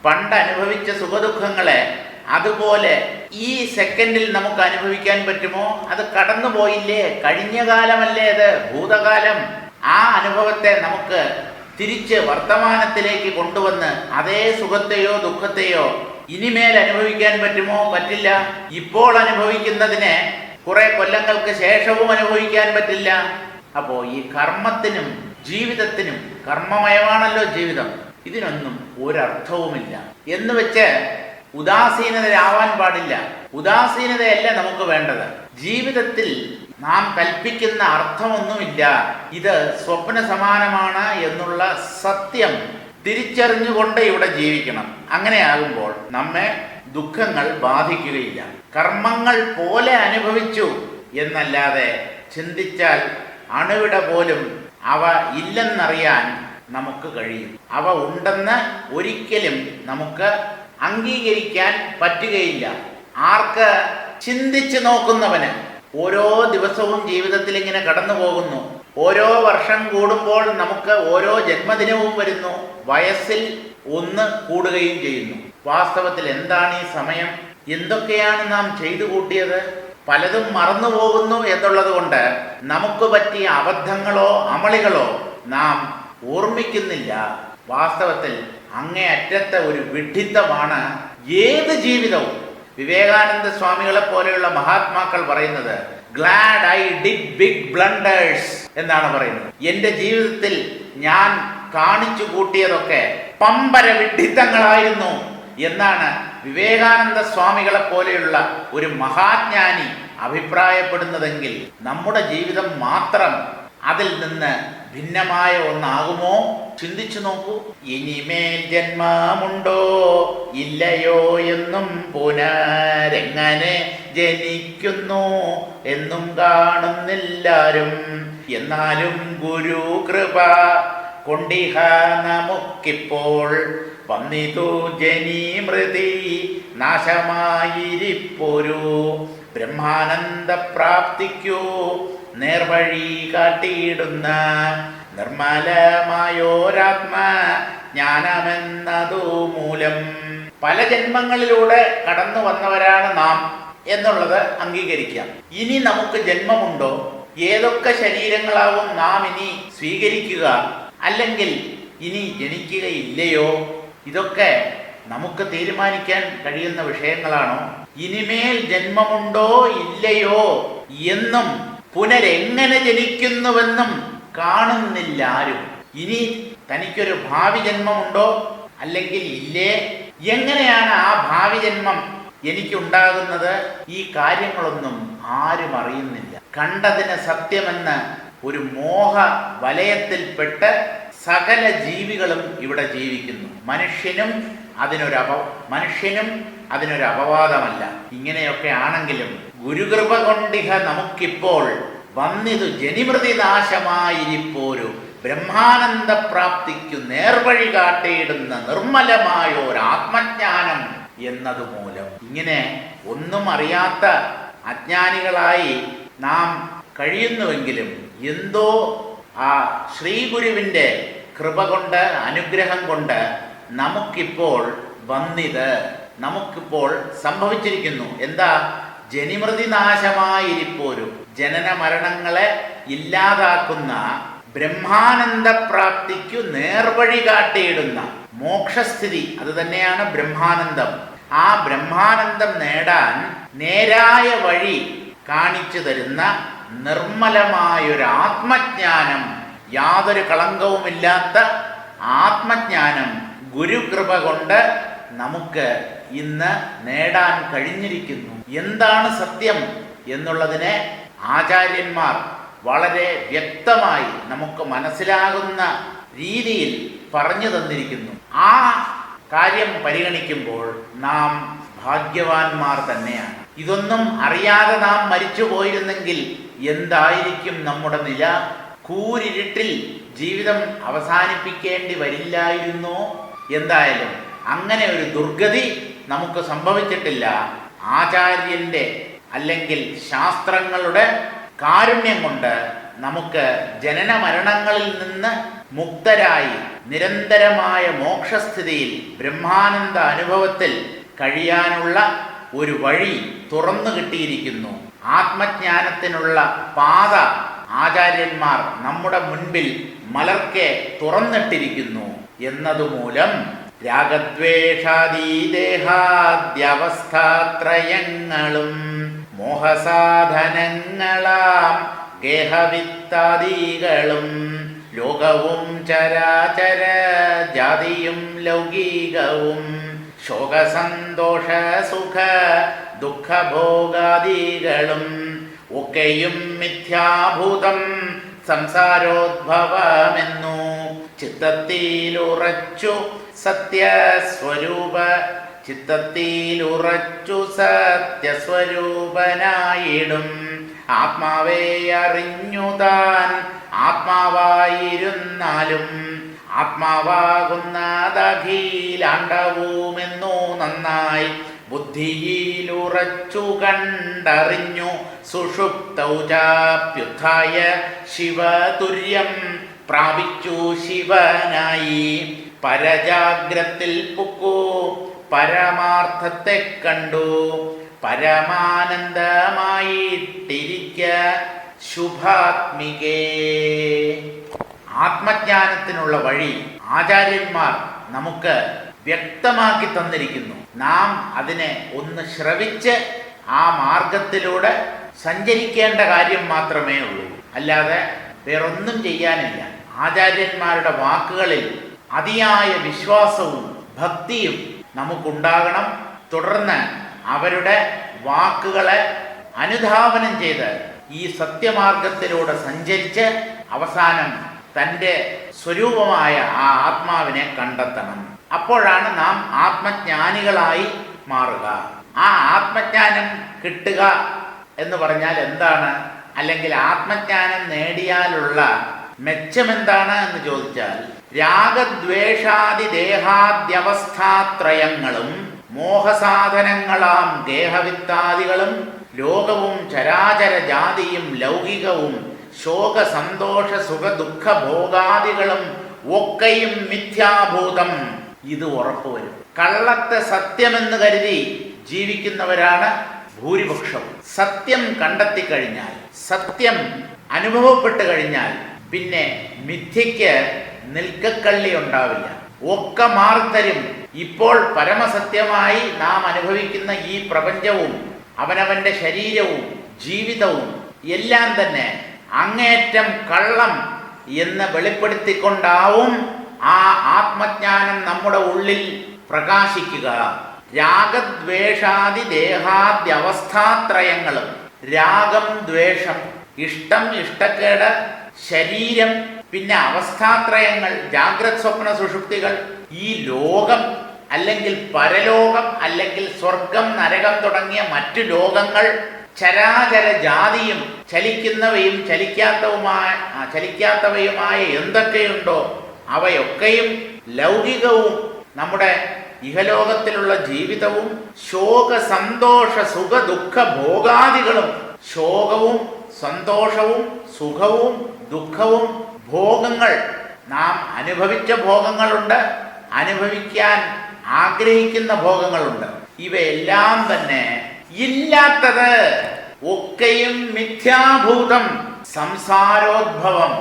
Speaker 1: പണ്ട് അനുഭവിച്ച സുഖദുഃഖങ്ങളെ അതുപോലെ ഈ സെക്കൻഡിൽ നമുക്ക് അനുഭവിക്കാൻ പറ്റുമോ? അത് കടന്നുപോയില്ലേ? കഴിഞ്ഞ കാലമല്ലേ അത്, ഭൂതകാലം. ആ അനുഭവത്തെ നമുക്ക് തിരിച്ച് വർത്തമാനത്തിലേക്ക് കൊണ്ടുവന്ന് അതേ സുഖത്തെയോ ദുഃഖത്തെയോ ഇനിമേൽ അനുഭവിക്കാൻ പറ്റുമോ? പറ്റില്ല. ഇപ്പോൾ അനുഭവിക്കുന്നതിനെ കുറെ കൊല്ലങ്ങൾക്ക് ശേഷവും അനുഭവിക്കാൻ പറ്റില്ല. അപ്പോൾ ഈ കർമ്മത്തിനും ജീവിതത്തിനും, കർമ്മമയമാണല്ലോ ജീവിതം, ഇതിനൊന്നും ഒരർത്ഥവുമില്ല. എന്ന് വെച്ച് ഉദാസീനതയാവാൻ പാടില്ല. ഉദാസീനതയല്ല നമുക്ക് വേണ്ടത്. ജീവിതത്തിൽ നാം കൽപ്പിക്കുന്ന അർത്ഥമൊന്നുമില്ല, ഇത് സ്വപ്ന സമാനമാണ് എന്നുള്ള സത്യം തിരിച്ചറിഞ്ഞുകൊണ്ട് ഇവിടെ ജീവിക്കണം. അങ്ങനെയാകുമ്പോൾ നമ്മെ ദുഃഖങ്ങൾ ബാധിക്കുകയില്ല. കർമ്മങ്ങൾ പോലെ അനുഭവിച്ചു എന്നല്ലാതെ ചിന്തിച്ചാൽ അണുവിട പോലും അവ ഇല്ലെന്നറിയാൻ നമുക്ക് കഴിയും. അവ ഉണ്ടെന്ന് ഒരിക്കലും നമുക്ക് അംഗീകരിക്കാൻ പറ്റുകയില്ല. ആർക്ക്? ചിന്തിച്ചു നോക്കുന്നവന്. ഓരോ ദിവസവും ജീവിതത്തിൽ ഇങ്ങനെ കടന്നു പോകുന്നു. ഓരോ വർഷം കൂടുമ്പോൾ നമുക്ക് ഓരോ ജന്മദിനവും വരുന്നു. വയസ്സിൽ ഒന്ന് കൂടുകയും ചെയ്യുന്നു. വാസ്തവത്തിൽ എന്താണ് ഈ സമയം? എന്തൊക്കെയാണ് നാം ചെയ്തു കൂട്ടിയത്? പലതും മറന്നു പോകുന്നു എന്നുള്ളത് കൊണ്ട് നമുക്ക് പറ്റിയ അബദ്ധങ്ങളോ അമളികളോ നാം ഓർമ്മിക്കുന്നില്ല. വാസ്തവത്തിൽ അങ്ങേയറ്റത്തെ ഒരു വിഡ്ഢിത്തമാണ് ഏത് ജീവിതവും. വിവേകാനന്ദ സ്വാമികളെ പോലെയുള്ള മഹാത്മാക്കൾ പറയുന്നത് glad I did big blunders എന്നാണ് പറയുന്നത്. എൻ്റെ ജീവിതത്തിൽ ഞാൻ കാണിച്ചു കൂട്ടിയതൊക്കെ പമ്പര വിഡ്ഢിത്തങ്ങളായിരുന്നു എന്നാണ് വിവേകാനന്ദ സ്വാമികളെ പോലെയുള്ള ഒരു മഹാജ്ഞാനി അഭിപ്രായപ്പെടുന്നതെങ്കിൽ നമ്മുടെ ജീവിതം മാത്രം അതിൽ നിന്ന് ഭിന്നമായ ഒന്നാകുമോ? ചിന്തിച്ചു നോക്കൂ. ഇനിമേൽ ജന്മമുണ്ടോ ഇല്ലയോ എന്നും പുനരെങ്ങനെ ജനിക്കുന്നു എന്നും കാണുന്നില്ലാരും. എന്നാലും ഗുരു കൃപ കൊണ്ടിഹ നമുക്കിപ്പോൾ വന്നിതു ജനിമൃതി നാശമായിരിപ്പൊരു ബ്രഹ്മാനന്ദ പ്രാപ്തിക്കൂ നേർവഴി കാട്ടിയിടുന്ന നിർമ്മലമായോരാത്മ ജ്ഞാനമെന്നതു മൂലം. പല ജന്മങ്ങളിലൂടെ കടന്നു വന്നവരാണ് നാം എന്നുള്ളത് അംഗീകരിക്കാം. ഇനി നമുക്ക് ജന്മമുണ്ടോ? ഏതൊക്കെ ശരീരങ്ങളാവും നാം ഇനി സ്വീകരിക്കുക, അല്ലെങ്കിൽ ഇനി ജനിക്കുകയില്ലയോ? ഇതൊക്കെ നമുക്ക് തീരുമാനിക്കാൻ കഴിയുന്ന വിഷയങ്ങളാണോ? ഇനിമേൽ ജന്മമുണ്ടോ ഇല്ലയോ എന്നും പുനരെങ്ങനെ ജനിക്കുന്നുവെന്നും കാണുന്നില്ല ആരും. ഇനി തനിക്കൊരു ഭാവി ജന്മമുണ്ടോ അല്ലെങ്കിൽ ഇല്ലേ? എങ്ങനെയാണ് ആ ഭാവി ജന്മം എനിക്കുണ്ടാകുന്നത്? ഈ കാര്യങ്ങളൊന്നും ആരും അറിയുന്നില്ല. കണ്ടതിന് സത്യമെന്ന് ഒരു മോഹ വലയത്തിൽപ്പെട്ട് സകല ജീവികളും ഇവിടെ ജീവിക്കുന്നു. മനുഷ്യനും അതിനൊരു അപവാദമല്ല. ഇങ്ങനെയൊക്കെ ആണെങ്കിലും ഗുരുകൃപ കൊണ്ടിഹ നമുക്കിപ്പോൾ വന്നിതു ജനിമൃതി നാശമായിരിപ്പോരു ബ്രഹ്മാനന്ദ പ്രാപ്തിക്കു നേർവഴി കാട്ടിയിടുന്ന നിർമ്മലമായൊരാത്മജ്ഞാനം എന്നതുമൂലം. ഇങ്ങനെ ഒന്നും അറിയാത്ത അജ്ഞാനികളായി നാം കഴിയുന്നുവെങ്കിലും എന്തോ ആ ശ്രീഗുരുവിൻ്റെ കൃപ കൊണ്ട്, അനുഗ്രഹം കൊണ്ട് നമുക്കിപ്പോൾ സംഭവിച്ചിരിക്കുന്നു. എന്താ? ജനിമൃതി നാശമായിരിപ്പോരു ജനന മരണങ്ങളെ ഇല്ലാതാക്കുന്ന ബ്രഹ്മാനന്ദ പ്രാപ്തിക്കു നേർവഴി കാട്ടിയിടുന്ന മോക്ഷസ്ഥിതി. അത് തന്നെയാണ് ബ്രഹ്മാനന്ദം. ആ ബ്രഹ്മാനന്ദം നേടാൻ നേരായ വഴി കാണിച്ചു തരുന്ന നിർമ്മലമായൊരു ആത്മജ്ഞാനം, യാതൊരു കളങ്കവുമില്ലാത്ത ആത്മജ്ഞാനം ഗുരുകൃപ കൊണ്ട് നമുക്ക് ഇന്ന് നേടാൻ കഴിഞ്ഞിരിക്കുന്നു. എന്താണ് സത്യം എന്നുള്ളതിനെ ആചാര്യന്മാർ വളരെ വ്യക്തമായി നമുക്ക് മനസ്സിലാകുന്ന രീതിയിൽ പറഞ്ഞു തന്നിരിക്കുന്നു. ആ കാര്യം പരിഗണിക്കുമ്പോൾ നാം ഭാഗ്യവാന്മാർ തന്നെയാണ്. ഇതൊന്നും അറിയാതെ നാം മരിച്ചു പോയിരുന്നെങ്കിൽ എന്തായിരിക്കും നമ്മുടെ നില? കൂരിരുട്ടിൽ ജീവിതം അവസാനിപ്പിക്കേണ്ടി വരില്ലായിരുന്നോ? എന്തായാലും അങ്ങനെ ഒരു ദുർഗതി നമുക്ക് സംഭവിച്ചിട്ടില്ല. ആചാര്യന്റെ അല്ലെങ്കിൽ ശാസ്ത്രങ്ങളുടെ കാരുണ്യം കൊണ്ട് നമുക്ക് ജനന മരണങ്ങളിൽ നിന്ന് മുക്തരായി നിരന്തരമായ മോക്ഷസ്ഥിതിയിൽ ബ്രഹ്മാനന്ദ അനുഭവത്തിൽ കഴിയാനുള്ള ഒരു വഴി തുറന്നു കിട്ടിയിരിക്കുന്നു. ആത്മജ്ഞാനത്തിനുള്ള പാത ആചാര്യന്മാർ നമ്മുടെ മുൻപിൽ മലർക്കെ തുറന്നിട്ടിരിക്കുന്നു എന്നതുമൂലം രാഗദ്വേഷാദീദേഹാദ്യവസ്ഥാത്രയങ്ങളും മോഹസാധനങ്ങളാം ഗേഹവിത്താദികളും ലോകവും ചരാചര ജാതിയും ലൗകികവും ശോകസന്തോഷ സുഖ ദുഃഖഭോഗാദികളും ഒക്കെയും മിഥ്യാഭൂതം സംസാരോദ്ഭവമെന്നു ചിത്തത്തിലുറച്ചു സത്യസ്വരൂപനായിടും ആത്മാവെ അറിഞ്ഞുതാൻ ആത്മാവായിരുന്നാലും ആത്മാവാകുന്നതഖിലാണ്ടവുമെന്നു നന്നായി ബുദ്ധിയിലുറച്ചു കണ്ടറിഞ്ഞു സുഷുപ്തൗചാപ്യുത്ഥായ ശിവതുര്യം പ്രാപിച്ചു ശിവനായി പരജാഗ്രത്തിൽ പുക്കു പരമാർത്ഥത്തെ കണ്ടു പരമാനന്ദമായിട്ടിരിക്ക ശുഭാത്മികേ. ആത്മജ്ഞാനത്തിനുള്ള വഴി ആചാര്യന്മാർ നമുക്ക് വ്യക്തമാക്കി തന്നിരിക്കുന്നു. നാം അതിനെ ഒന്ന് ശ്രവിച്ച് ആ മാർഗത്തിലൂടെ സഞ്ചരിക്കേണ്ട കാര്യം മാത്രമേ ഉള്ളൂ. അല്ലാതെ വേറൊന്നും ചെയ്യാനില്ല. ആചാര്യന്മാരുടെ വാക്കുകളിൽ അതിയായ വിശ്വാസവും ഭക്തിയും നമുക്കുണ്ടാകണം. തുടർന്ന് അവരുടെ വാക്കുകളെ അനുധാവനം ചെയ്ത് ഈ സത്യമാർഗത്തിലൂടെ സഞ്ചരിച്ച് അവസാനം തൻ്റെ സ്വരൂപമായ ആ ആത്മാവിനെ കണ്ടെത്തണം. അപ്പോഴാണ് നാം ആത്മജ്ഞാനികളായി മാറുക. ആ ആത്മജ്ഞാനം കിട്ടുക എന്ന് പറഞ്ഞാൽ എന്താണ്? അല്ലെങ്കിൽ ആത്മജ്ഞാനം നേടിയാലുള്ള മെച്ചമെന്താണ് എന്ന് ചോദിച്ചാൽ, രാഗദ്വേഷാദി ദേഹാദ്യവസ്ഥാത്രയങ്ങളും മോഹസാധനങ്ങളാം ഗേഹവിത്താദികളും ലോകവും ചരാചര ജാതിയും ലൗകികവും ശോക സന്തോഷ സുഖ ദുഃഖ ഭോഗാദികളും ഒക്കെയും മിഥ്യാഭൂതം. ഇത് ഉറപ്പുവരും. കള്ളത്തെ സത്യമെന്ന് കരുതി ജീവിക്കുന്നവരാണ് ഭൂരിപക്ഷവും. സത്യം കണ്ടെത്തിക്കഴിഞ്ഞാൽ, സത്യം അനുഭവപ്പെട്ട് കഴിഞ്ഞാൽ പിന്നെ മിഥ്യയ്ക്ക് നിൽക്കക്കള്ളി ഉണ്ടാവില്ല. ഒക്കെ മാറിത്തരും. ഇപ്പോൾ പരമസത്യമായി നാം അനുഭവിക്കുന്ന ഈ പ്രപഞ്ചവും അവനവന്റെ ശരീരവും ജീവിതവും എല്ലാം തന്നെ അങ്ങേറ്റം കള്ളം എന്ന് വെളിപ്പെടുത്തിക്കൊണ്ടാവും ആ ആത്മജ്ഞാനം നമ്മുടെ ഉള്ളിൽ പ്രകാശിക്കുക. രാഗദ്വേഷാദി ദേഹാദ്യവസ്ഥാത്രയങ്ങളും, രാഗം, ദ്വേഷം, ഇഷ്ടം, ഇഷ്ടക്കേട്, ശരീരം, പിന്നെ അവസ്ഥാത്രയങ്ങൾ, ജാഗ്രത് സ്വപ്ന സുഷുപ്തികൾ, ഈ ലോകം അല്ലെങ്കിൽ പരലോകം അല്ലെങ്കിൽ സ്വർഗം നരകം തുടങ്ങിയ മറ്റു ലോകങ്ങൾ, ചരാചര ജാതിയും ചലിക്കുന്നവയും ചലിക്കാത്തവയുമായ എന്തൊക്കെയുണ്ടോ അവയൊക്കെയും ലൗകികവും നമ്മുടെ ഇഹലോകത്തിലുള്ള ജീവിതവും ശോക സന്തോഷ സുഖ ദുഃഖ ഭോഗാദികളും, ശോകവും സന്തോഷവും സുഖവും ദുഃഖവും ഭോഗങ്ങൾ, നാം അനുഭവിച്ച ഭോഗങ്ങളുണ്ട്, അനുഭവിക്കാൻ ആഗ്രഹിക്കുന്ന ഭോഗങ്ങളുണ്ട്. ഇവയെല്ലാം തന്നെ ഇല്ലാത്തത്, ഒക്കെയും മിഥ്യാഭൂതം, സംസാരോദ്ഭവം.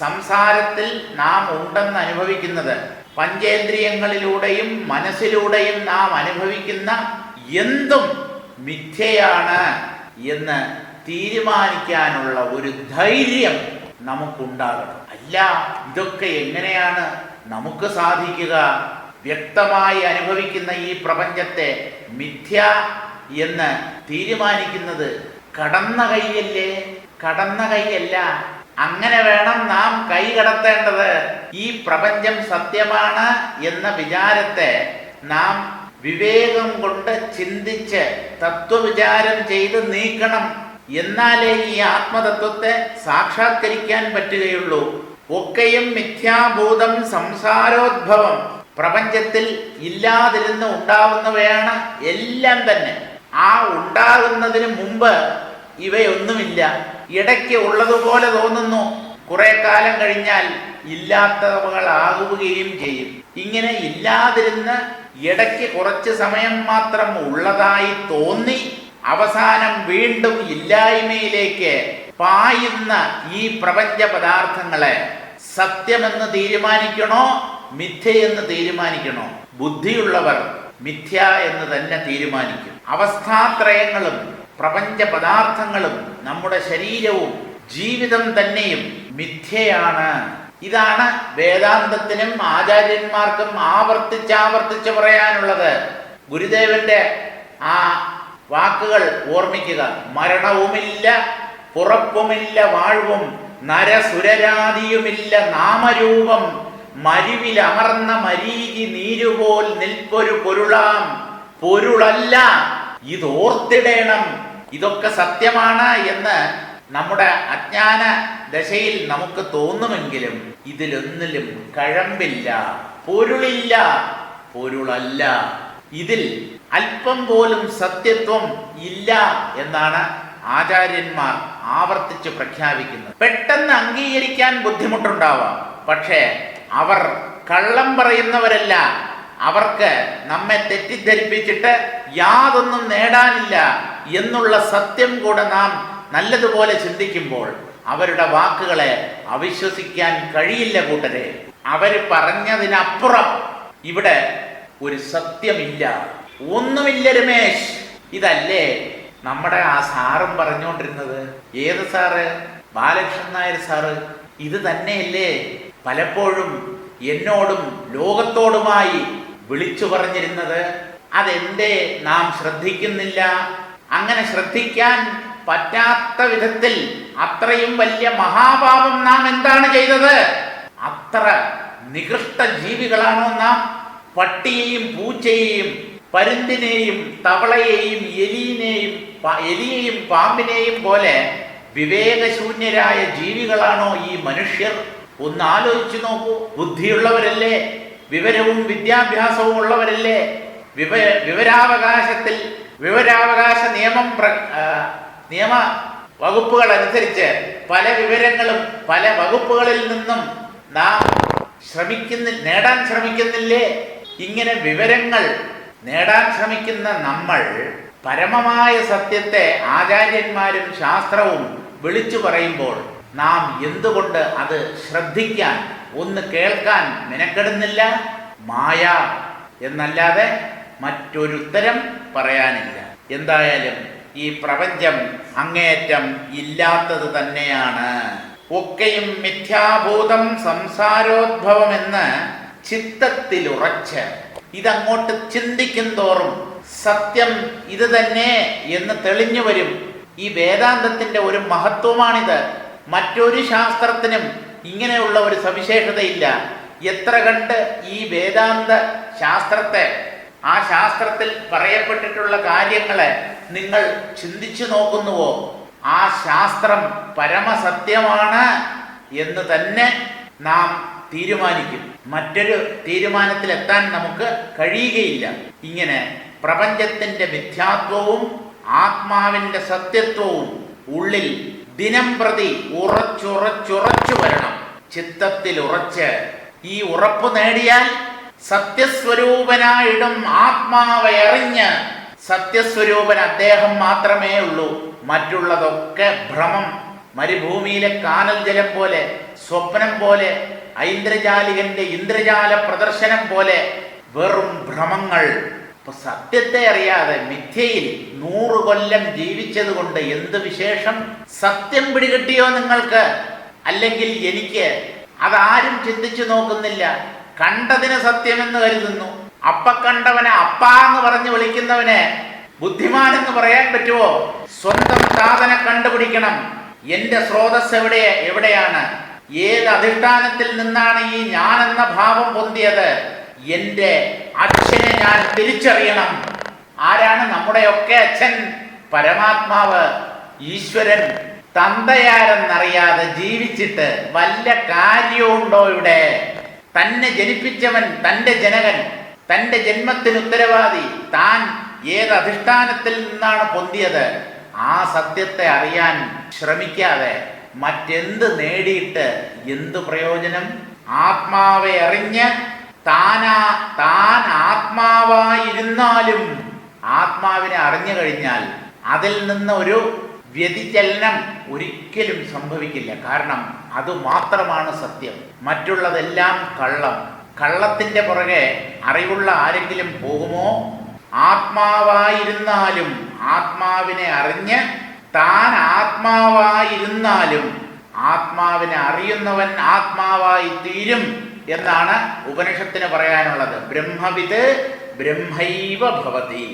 Speaker 1: സംസാരത്തിൽ നാം ഉണ്ടെന്ന് അനുഭവിക്കുന്നത്, പഞ്ചേന്ദ്രിയങ്ങളിലൂടെയും മനസ്സിലൂടെയും നാം അനുഭവിക്കുന്ന എന്തും മിഥ്യയാണ് എന്ന് തീരുമാനിക്കാനുള്ള ഒരു ധൈര്യം നമുക്കുണ്ടാകണം. അല്ല, ഇതൊക്കെ എങ്ങനെയാണ് നമുക്ക് സാധിക്കുക? വ്യക്തമായി അനുഭവിക്കുന്ന ഈ പ്രപഞ്ചത്തെ മിഥ്യ എന്ന് തീരുമാനിക്കുന്നത് കടന്ന കൈയല്ലേ? കടന്ന കൈയല്ല. അങ്ങനെ വേണം നാം കൈ കടത്തേണ്ടത്. ഈ പ്രപഞ്ചം സത്യമാണ് എന്ന വിചാരത്തെ നാം വിവേകം കൊണ്ട് ചിന്തിച്ച് തത്വവിചാരം ചെയ്ത് നീക്കണം. എന്നാലേ ഈ ആത്മതത്വത്തെ സാക്ഷാത്കരിക്കാൻ പറ്റുകയുള്ളൂ. ഒക്കെയും മിഥ്യാഭൂതം സംസാരോദ്ഭവം. പ്രപഞ്ചത്തിൽ ഇല്ലാതിരുന്ന് ഉണ്ടാവുന്നവയാണ് എല്ലാം തന്നെ. ആ ഉണ്ടാകുന്നതിന് മുമ്പ് ഇവയൊന്നുമില്ല. ഇടയ്ക്ക് ഉള്ളതുപോലെ തോന്നുന്നു, കുറെ കാലം കഴിഞ്ഞാൽ ഇല്ലാത്തവകളാകുകയും ചെയ്യും. ഇങ്ങനെ ഇല്ലാതിരുന്ന് ഇടയ്ക്ക് കുറച്ച് സമയം മാത്രം ഉള്ളതായി തോന്നി അവസാനം വീണ്ടും ഇല്ലായ്മയിലേക്ക് പായുന്ന ഈ പ്രപഞ്ച പദാർത്ഥങ്ങളെ സത്യമെന്ന് തീരുമാനിക്കണോ മിഥ്യയെന്ന് തീരുമാനിക്കണോ? ബുദ്ധിയുള്ളവർ മിഥ്യ എന്ന് തന്നെ തീരുമാനിക്കും. അവസ്ഥാത്രയങ്ങളും പ്രപഞ്ച പദാർത്ഥങ്ങളും നമ്മുടെ ശരീരവും ജീവിതം തന്നെയും മിഥ്യയാണ്. ഇതാണ് വേദാന്തത്തിനും ആചാര്യന്മാർക്കും ആവർത്തിച്ചാവർത്തിച്ച് പറയാനുള്ളത്. ഗുരുദേവന്റെ ആ വാക്കുകൾ ഓർമ്മിക്കുക. മരണവുമില്ല, പുറപ്പുമില്ല, വാഴ്വും നരസുരരാതിയുമില്ല നാമരൂപം, മരുവിലമർന്ന മരീചി നീരുപോൽ നിൽപ്പൊരു പൊരുളാം, പൊരുളല്ല ഇതോർത്തിടേണം. ഇതൊക്കെ സത്യമാണ് എന്ന് നമ്മുടെ അജ്ഞാന ദശയിൽ നമുക്ക് തോന്നുമെങ്കിലും ഇതിലൊന്നിലും കഴമ്പില്ല, പൊരുളില്ല, പൊരുളല്ല. ഇതിൽ അല്പം പോലും സത്യത്വം ഇല്ല എന്നാണ് ആചാര്യന്മാർ ആവർത്തിച്ച് പ്രഖ്യാപിക്കുന്നത്. പെട്ടെന്ന് അംഗീകരിക്കാൻ ബുദ്ധിമുട്ടുണ്ടാവാം, പക്ഷേ അവർ കള്ളം പറയുന്നവരല്ല. അവർക്ക് നമ്മെ തെറ്റിദ്ധരിപ്പിച്ചിട്ട് യാതൊന്നും നേടാനില്ല എന്നുള്ള സത്യം കൂടെ നാം നല്ലതുപോലെ ചിന്തിക്കുമ്പോൾ അവരുടെ വാക്കുകളെ അവിശ്വസിക്കാൻ കഴിയില്ല കൂട്ടരെ. അവര് പറഞ്ഞതിനപ്പുറം ഇവിടെ ഒരു സത്യമില്ല, ഒന്നുമില്ല രമേശ്. ഇതല്ലേ നമ്മുടെ ആ സാറും പറഞ്ഞുകൊണ്ടിരുന്നത്? ഏത് സാറ്? ബാലകൃഷ്ണൻ നായർ സാറ്. ഇത് തന്നെയല്ലേ പലപ്പോഴും എന്നോടും ലോകത്തോടുമായി വിളിച്ചു പറഞ്ഞിരുന്നത്? അതെന്തേ നാം ശ്രദ്ധിക്കുന്നില്ല? അങ്ങനെ ശ്രദ്ധിക്കാൻ പറ്റാത്ത വിധത്തിൽ അത്രയും വലിയ മഹാപാപം നാം എന്താണ് ചെയ്തത്? അത്ര നികൃഷ്ട ജീവികളാണോ നാം? പട്ടിയെയും പൂച്ചയെയും പരുന്തിനെയും തവളയെയും എലിയെയും പാമ്പിനെയും പോലെ വിവേകശൂന്യരായ ജീവികളാണോ ഈ മനുഷ്യർ? ഒന്ന് ആലോചിച്ചു നോക്കൂ. ബുദ്ധിയുള്ളവരല്ലേ, വിവരവും വിദ്യാഭ്യാസവും ഉള്ളവരല്ലേ? വിവരാവകാശ നിയമ വകുപ്പുകൾ അനുസരിച്ച് പല വിവരങ്ങളും പല വകുപ്പുകളിൽ നിന്നും നാം നേടാൻ ശ്രമിക്കുന്നില്ലേ? ഇങ്ങനെ വിവരങ്ങൾ നേടാൻ ശ്രമിക്കുന്ന നമ്മൾ പരമമായ സത്യത്തെ ആചാര്യന്മാരും ശാസ്ത്രവും വിളിച്ചു പറയുമ്പോൾ നാം എന്തുകൊണ്ട് അത് ശ്രദ്ധിക്കാൻ, ഒന്ന് കേൾക്കാൻ മെനക്കെടുന്നില്ല? മായ എന്നല്ലാതെ മറ്റൊരുത്തരം പറയാനില്ല. എന്തായാലും ഈ പ്രപഞ്ചം അങ്ങേയറ്റം ഇല്ലാത്തത് തന്നെയാണ്. ഒക്കെയും മിഥ്യാഭൂതം സംസാരോദ്ഭവമെന്ന് ചിത്തത്തിലുറച്ച് ഇതങ്ങോട്ട് ചിന്തിക്കും തോറും സത്യം ഇത് തന്നെ എന്ന് തെളിഞ്ഞു വരും. ഈ വേദാന്തത്തിന്റെ ഒരു മഹത്വമാണിത്. മറ്റൊരു ശാസ്ത്രത്തിനും ഇങ്ങനെയുള്ള ഒരു സവിശേഷതയില്ല. എത്ര കണ്ട് ഈ വേദാന്ത ശാസ്ത്രത്തെ, ആ ശാസ്ത്രത്തിൽ പറയപ്പെട്ടിട്ടുള്ള കാര്യങ്ങളെ നിങ്ങൾ ചിന്തിച്ചു നോക്കുന്നുവോ? ആ ശാസ്ത്രം പരമസത്യമാണ് എന്ന് തന്നെ നാം തീരുമാനിക്കും. മറ്റൊരു തീരുമാനത്തിലെത്താൻ നമുക്ക് കഴിയുകയില്ല. ഇങ്ങനെ പ്രപഞ്ചത്തിന്റെ മിഥ്യാത്വവും ആത്മാവിന്റെ സത്യത്വവും ഉള്ളിൽ ദിനം പ്രതി ഉറച്ചുറച്ചുറച്ചു വരണം. ചിത്തത്തിൽ ഉറച്ച് ഈ ഉറപ്പ് നേടിയാൽ സത്യസ്വരൂപനായിടും ആത്മാവെ അറിഞ്ഞ്, സത്യസ്വരൂപൻ അദ്ദേഹം മാത്രമേ ഉള്ളൂ. മറ്റുള്ളതൊക്കെ ഭ്രമം. മരുഭൂമിയിലെ കാനൽ ജലം പോലെ, സ്വപ്നം പോലെ, ഐന്ദ്രജാലികന്റെ ഇന്ദ്രജാല പ്രദർശനം പോലെ വെറും ഭ്രമങ്ങൾ. ഇപ്പൊ സത്യത്തെ അറിയാതെ മിഥ്യയിൽ 100 കൊല്ലം ജീവിച്ചത് കൊണ്ട് എന്ത് വിശേഷം? സത്യം പിടികിട്ടിയോ നിങ്ങൾക്ക്? അല്ലെങ്കിൽ എനിക്ക്? അതാരും ചിന്തിച്ചു നോക്കുന്നില്ല. കണ്ടതിന് സത്യമെന്ന് കരുതുന്നു. അപ്പ കണ്ടവനെ അപ്പാന്ന് പറഞ്ഞു വിളിക്കുന്നവനെ ബുദ്ധിമാനെന്ന് പറയാൻ പറ്റുമോ? സ്വന്തം സാധനെ കണ്ടുപിടിക്കണം. എന്റെ സ്രോതസ് എവിടെയാണ്? ഏത് അധിഷ്ഠാനത്തിൽ നിന്നാണ് ഈ ഞാനെന്ന ഭാവം പൊന്തിയത്? എന്റെ അച്ഛനെ ഞാൻ തിരിച്ചറിയണം. ആരാണ് നമ്മുടെയൊക്കെ അച്ഛൻ? പരമാത്മാവ്, ഈശ്വരൻ. തന്തയാരെന്നറിയാതെ ജീവിച്ചിട്ട് വല്ല കാര്യമുണ്ടോ ഇവിടെ? തന്നെ ജനിപ്പിച്ചവൻ, തന്റെ ജനകൻ, തന്റെ ജന്മത്തിന് ഉത്തരവാദി താൻ ഏത് അധിഷ്ഠാനത്തിൽ നിന്നാണ് പൊന്തിയത്? ആ സത്യത്തെ അറിയാൻ ശ്രമിക്കാതെ മറ്റെന്ത് നേടിയിട്ട് എന്ത് പ്രയോജനം? ആത്മാവെ അറിഞ്ഞ് താൻ ആത്മാവായിരുന്നാലും ആത്മാവിനെ അറിഞ്ഞു കഴിഞ്ഞാൽ അതിൽ നിന്ന് ഒരു വ്യതിചലനം ഒരിക്കലും സംഭവിക്കില്ല. കാരണം അത് മാത്രമാണ് സത്യം. മറ്റുള്ളതെല്ലാം കള്ളം. കള്ളത്തിന്റെ പുറകെ അറിവുള്ള ആരെങ്കിലും പോകുമോ? ആത്മാവായിരുന്നാലും ആത്മാവിനെ അറിഞ്ഞ് താൻ ആത്മാവായിരുന്നാലും ആത്മാവിനെ അറിയുന്നവൻ ആത്മാവായി തീരും എന്നാണ് ഉപനിഷത്തിന് പറയാനുള്ളത്. ബ്രഹ്മവിത് ബ്രഹ്മൈവ ഭവതി.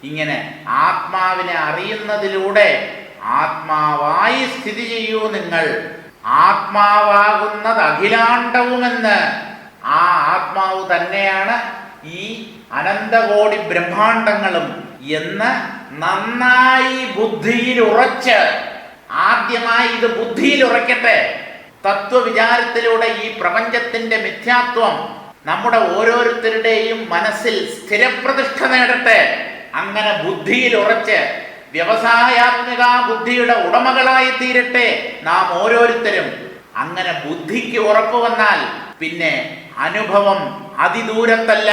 Speaker 1: ഇങ്ങനെ ആത്മാവിനെ അറിയുന്നതിലൂടെ ആത്മാവായി സ്ഥിതി ചെയ്യൂ നിങ്ങൾ. ആത്മാവാകുന്നത് അഖിലാണ്ടവുമെന്ന്, ആ ആത്മാവ് തന്നെയാണ് ഈ അനന്തകോടി ബ്രഹ്മാണ്ടങ്ങളും എന്ന് നന്നായി ബുദ്ധിയിൽ ഉറച്ച്, ആദ്യമായി ഇത് ബുദ്ധിയിൽ ഉറയ്ക്കട്ടെ. തത്വവിചാരത്തിലൂടെ ഈ പ്രപഞ്ചത്തിന്റെ മിഥ്യാത്വം നമ്മുടെ ഓരോരുത്തരുടെയും മനസ്സിൽ സ്ഥിരപ്രതിഷ്ഠ നേടട്ടെ. അങ്ങനെ ബുദ്ധിയിൽ ഉറച്ച് വ്യവസായാത്മിക ബുദ്ധിയുടെ ഉടമകളായി തീരട്ടെ നാം ഓരോരുത്തരും. അങ്ങനെ ബുദ്ധിക്ക് ഉറപ്പ് വന്നാൽ പിന്നെ അനുഭവം അതിദൂരത്തല്ല.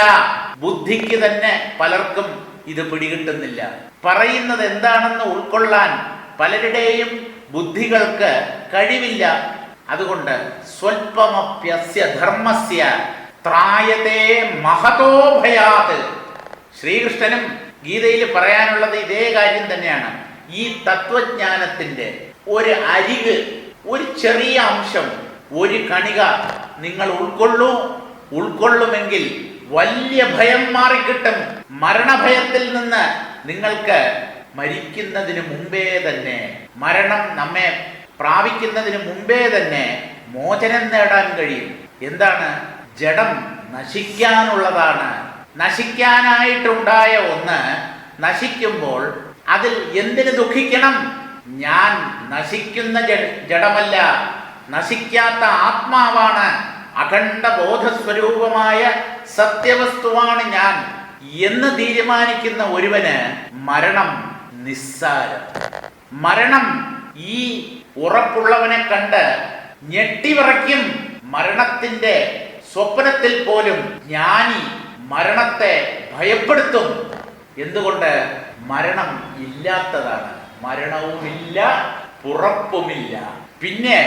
Speaker 1: ബുദ്ധിക്ക് തന്നെ പലർക്കും ഇത് പിടികിട്ടുന്നില്ല. പറയുന്നത് എന്താണെന്ന് ഉൾക്കൊള്ളാൻ പലരുടെയും ബുദ്ധികൾക്ക് കഴിവില്ല. അതുകൊണ്ട് സ്വൽപമപ്യസ്യ ധർമ്മസ്യ ത്രായതേ മഹതോ ഭയാത്. ശ്രീകൃഷ്ണനും ഗീതയിൽ പറയാനുള്ളത് ഇതേ കാര്യം തന്നെയാണ്. ഈ തത്വജ്ഞാനത്തിന്റെ ഒരു അരിക്, ഒരു ചെറിയ അംശം, ഒരു കണിക നിങ്ങൾ ഉൾക്കൊള്ളുമെങ്കിൽ വലിയ ഭയം മാറിക്കിട്ടും. മരണഭയത്തിൽ നിന്ന് നിങ്ങൾക്ക് മരിക്കുന്നതിന് മുമ്പേ തന്നെ, മരണം നമ്മെ പ്രാപിക്കുന്നതിന് മുമ്പേ തന്നെ മോചനം നേടാൻ കഴിയും. എന്താണ്? ജഡം നശിക്കാനുള്ളതാണ്. നശിക്കാനായിട്ടുണ്ടായ ഒന്ന് നശിക്കുമ്പോൾ അതിൽ എന്തിനു ദുഃഖിക്കണം? ഞാൻ നശിക്കുന്ന ജഡമല്ല, നശിക്കാത്ത ആത്മാവാണ്, അഖണ്ഡ ബോധസ്വരൂപമായ സത്യവസ്തുവാണ് ഞാൻ എന്ന് തീരുമാനിക്കുന്ന ഒരുവന് മരണം നിസ്സാരം. മരണം ഈ ഉറപ്പുള്ളവനെ കണ്ട് ഞെട്ടിവിറയ്ക്കും. മരണത്തിന്റെ സ്വപ്നത്തിൽ പോലും ജ്ഞാനി മരണത്തെ ഭയപ്പെടുത്തും. എന്തുകൊണ്ട്? മരണം ഇല്ലാത്തതാണ്. മരണവുമില്ല, പുറപ്പുമില്ല. പിന്നെ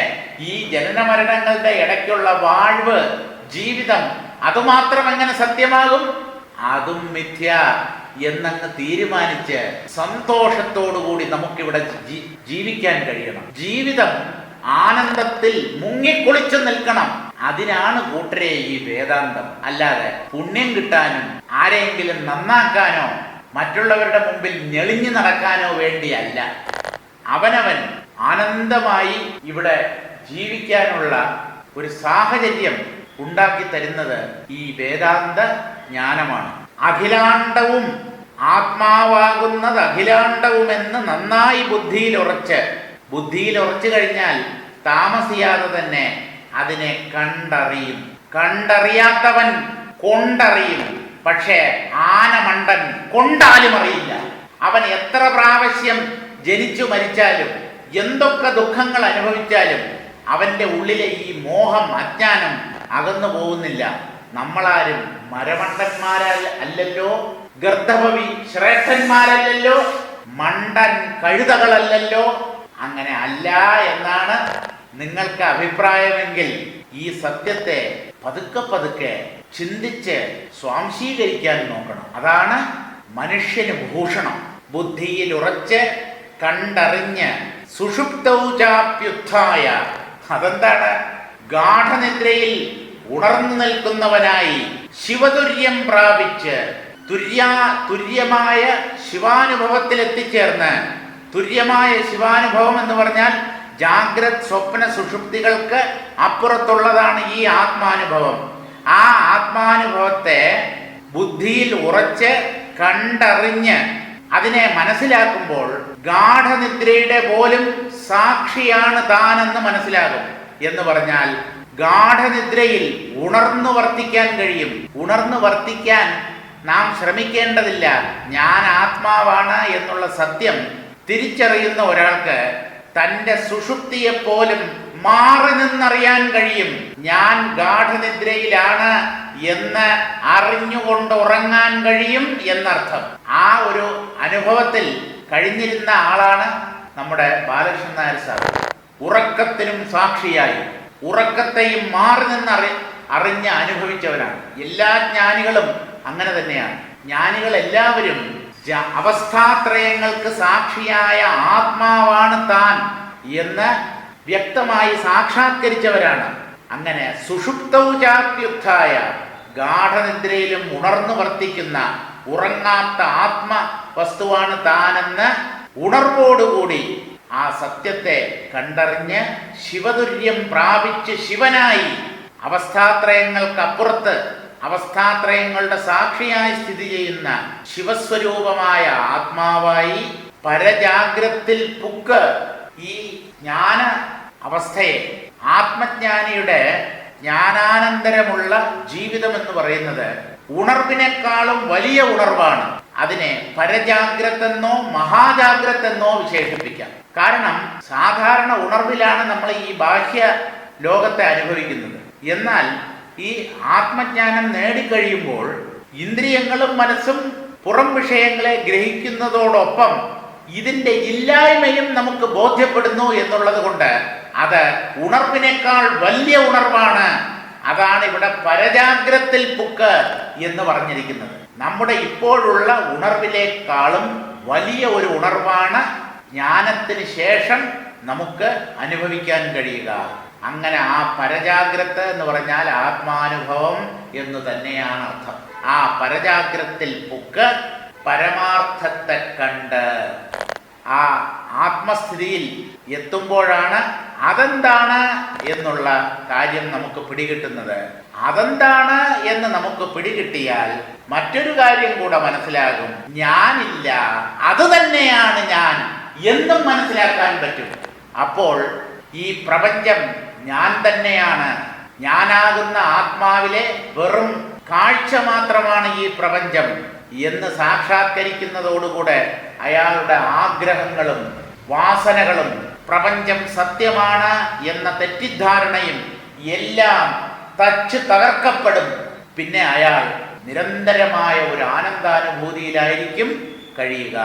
Speaker 1: ഈ ജനന മരണങ്ങളുടെ ഇടയ്ക്കുള്ള വാഴ്വ്, ജീവിതം, അതുമാത്രം എങ്ങനെ സത്യമാകും? അതും മിഥ്യ എന്നങ്ങ് തീരുമാനിച്ച് സന്തോഷത്തോടുകൂടി നമുക്കിവിടെ ജീവിക്കാൻ കഴിയണം. ജീവിതം ആനന്ദത്തിൽ മുങ്ങിക്കുളിച്ചു നിൽക്കണം. അതിനാണ് കൂട്ടരെ ഈ വേദാന്തം. അല്ലാതെ പുണ്യം കിട്ടാനും ആരെയെങ്കിലും നന്നാക്കാനോ മറ്റുള്ളവരുടെ മുമ്പിൽ ഞെളിഞ്ഞു നടക്കാനോ വേണ്ടിയല്ല. അവനവൻ ആനന്ദമായി ഇവിടെ ജീവിക്കാനുള്ള ഒരു സാഹചര്യം ഉണ്ടാക്കി തരുന്നത് ഈ വേദാന്ത ജ്ഞാനമാണ്. അഖിലാണ്ടവും ആത്മാവാകുന്നത് അഖിലാണ്ടവുമെന്ന് നന്നായി ബുദ്ധിയിൽ ഉറച്ചു കഴിഞ്ഞാൽ താമസിയാതെ തന്നെ അതിനെ കണ്ടറിയും. കണ്ടറിയാത്തവൻ കൊണ്ടറിയും. പക്ഷേ ആനമണ്ടൻ കൊണ്ടാലും അറിയില്ല. അവൻ എത്ര പ്രാവശ്യം ജനിച്ചു മരിച്ചാലും എന്തൊക്കെ ദുഃഖങ്ങൾ അനുഭവിച്ചാലും അവന്റെ ഉള്ളിലെ ഈ മോഹം, അജ്ഞാനം അകന്നു പോകുന്നില്ല. നമ്മളാരും മരമണ്ടന്മാരല്ലല്ലോ, ഗർദ്ധഭവി ശ്രേഷ്ഠന്മാരല്ലല്ലോ, മണ്ടൻ കഴുതകളല്ലല്ലോ. അങ്ങനെ അല്ല എന്നാണ് നിങ്ങൾക്ക് അഭിപ്രായമെങ്കിൽ ഈ സത്യത്തെ പതുക്കെ പതുക്കെ ചിന്തിച്ച് സ്വാംശീകരിക്കാൻ നോക്കണം. അതാണ് മനുഷ്യന് ഭൂഷണം. ബുദ്ധിയിൽ ഉറച്ച് കണ്ടറിഞ്ഞ് സുഷുപ്തൗചാപ്യുത്ഥായ. അതെന്താണ്? ഗാഠനിദ്രയിൽ ഉണർന്നു നിൽക്കുന്നവനായി ശിവതുര്യം പ്രാപിച്ച് തുര്യമായ ശിവാനുഭവത്തിൽ എത്തിച്ചേർന്ന്, തുര്യമായ ശിവാനുഭവം എന്ന് പറഞ്ഞാൽ ജാഗ്രത് സ്വപ്ന സുഷുപ്തികൾക്ക് അപ്പുറത്തുള്ളതാണ് ഈ ആത്മാനുഭവം. ആ ആത്മാനുഭവത്തെ ബുദ്ധിയിൽ ഉറച്ച് കണ്ടറിഞ്ഞ് അതിനെ മനസ്സിലാക്കുമ്പോൾ ഗാഠനിദ്രയുടെ പോലും സാക്ഷിയാണ് താനെന്ന് മനസ്സിലാകും. എന്ന് പറഞ്ഞാൽ ഗാഠനിദ്രയിൽ ഉണർന്നു വർത്തിക്കാൻ കഴിയും. ഉണർന്നു വർത്തിക്കാൻ നാം ശ്രമിക്കേണ്ടതില്ല. ഞാൻ ആത്മാവാണ് എന്നുള്ള സത്യം തിരിച്ചറിയുന്ന ഒരാൾക്ക് തൻ്റെ സുഷുപ്തിയെപ്പോലും മാറി നിന്നറിയാൻ കഴിയും. ഞാൻ ഗാഠനിദ്രയിലാണ് എന്ന് അറിഞ്ഞുകൊണ്ട് ഉറങ്ങാൻ കഴിയും എന്നർത്ഥം. ആ ഒരു അനുഭവത്തിൽ കഴിഞ്ഞിരുന്ന ആളാണ് നമ്മുടെ ബാലകൃഷ്ണൻ നായർ സാർ. ഉറക്കത്തിനും സാക്ഷിയായി, ഉറക്കത്തെയും മാറി നിന്ന് അറിഞ്ഞ് അനുഭവിച്ചവരാണ്. എല്ലാ ജ്ഞാനികളും അങ്ങനെ തന്നെയാണ്. ജ്ഞാനികൾ എല്ലാവരും അവസ്ഥാത്രയങ്ങൾക്ക് സാക്ഷിയായ ആത്മാവാണ് താൻ എന്ന് വ്യക്തമായി സാക്ഷാത്കരിച്ചവരാണ്. അങ്ങനെ സുഷുപ്തൗചാപ്യുത്ഥായ, ഗാഠനിദ്രയിലും ഉണർന്നു വർത്തിക്കുന്ന ഉറങ്ങാത്ത ആത്മ വസ്തുവാണ് താനെന്ന് ഉണർവോടുകൂടി ആ സത്യത്തെ കണ്ടറിഞ്ഞ് ശിവതുര്യം പ്രാപിച്ച് ശിവനായി അവസ്ഥാത്രയങ്ങൾക്കപ്പുറത്ത് അവസ്ഥാത്രയങ്ങളുടെ സാക്ഷിയായി സ്ഥിതി ചെയ്യുന്ന ശിവസ്വരൂപമായ ആത്മാവായി പരജാഗ്രത്തിൽ പുക്ക് ഈ ജ്ഞാന അവസ്ഥയെ, ആത്മജ്ഞാനിയുടെ ജ്ഞാനാനന്തരമുള്ള ജീവിതം എന്ന് പറയുന്നത് ഉണർവിനേക്കാളും വലിയ ഉണർവാണ്. അതിനെ പരജാഗ്രതെന്നോ മഹാജാഗ്രതെന്നോ വിശേഷിപ്പിക്കാം. കാരണം സാധാരണ ഉണർവിലാണ് നമ്മൾ ഈ ബാഹ്യ ലോകത്തെ അനുഭവിക്കുന്നത്. എന്നാൽ ഈ ആത്മജ്ഞാനം നേടിക്കഴിയുമ്പോൾ ഇന്ദ്രിയങ്ങളും മനസ്സും പുറം വിഷയങ്ങളെ ഗ്രഹിക്കുന്നതോടൊപ്പം ഇതിൻ്റെ ഇല്ലായ്മയും നമുക്ക് ബോധ്യപ്പെടുന്നു എന്നുള്ളത് കൊണ്ട് അത് ഉണർവിനേക്കാൾ വലിയ ഉണർവാണ്. അതാണ് ഇവിടെ പരജാഗ്രത്തിൽ പുക്ക് എന്ന് പറഞ്ഞിരിക്കുന്നത്. നമ്മുടെ ഇപ്പോഴുള്ള ഉണർവിനേക്കാളും വലിയ ഒരു ഉണർവാണ് ജ്ഞാനത്തിന് ശേഷം നമുക്ക് അനുഭവിക്കാൻ കഴിയുക. അങ്ങനെ ആ പരജാഗ്രത എന്ന് പറഞ്ഞാൽ ആത്മാനുഭവം എന്ന് തന്നെയാണ് അർത്ഥം. ആ പരജാഗ്രത്തിൽ പുക്ക് പരമാർത്ഥത്തെ കണ്ട് ആ ആത്മസ്ഥിതിയിൽ എത്തുമ്പോഴാണ് അതെന്താണ് എന്നുള്ള കാര്യം നമുക്ക് പിടികിട്ടുന്നത്. അതെന്താണ് എന്ന് നമുക്ക് പിടികിട്ടിയാൽ മറ്റൊരു കാര്യം കൂടെ മനസ്സിലാകും. ഞാനില്ല, അത് തന്നെയാണ് ഞാൻ എന്നും മനസ്സിലാക്കാൻ പറ്റും. അപ്പോൾ ഈ പ്രപഞ്ചം ഞാൻ തന്നെയാണ്, ഞാനാകുന്ന ആത്മാവിലെ വെറും കാഴ്ച മാത്രമാണ് ഈ പ്രപഞ്ചം എന്ന് സാക്ഷാത്കരിക്കുന്നതോടുകൂടെ അയാളുടെ ആഗ്രഹങ്ങളും വാസനകളും പ്രപഞ്ചം സത്യമാണ് എന്ന തെറ്റിദ്ധാരണയും എല്ലാം തകർക്കപ്പെടും. പിന്നെ അയാൾ നിരന്തരമായ ഒരു ആനന്ദാനുഭൂതിയിലായിരിക്കും കഴിയുക.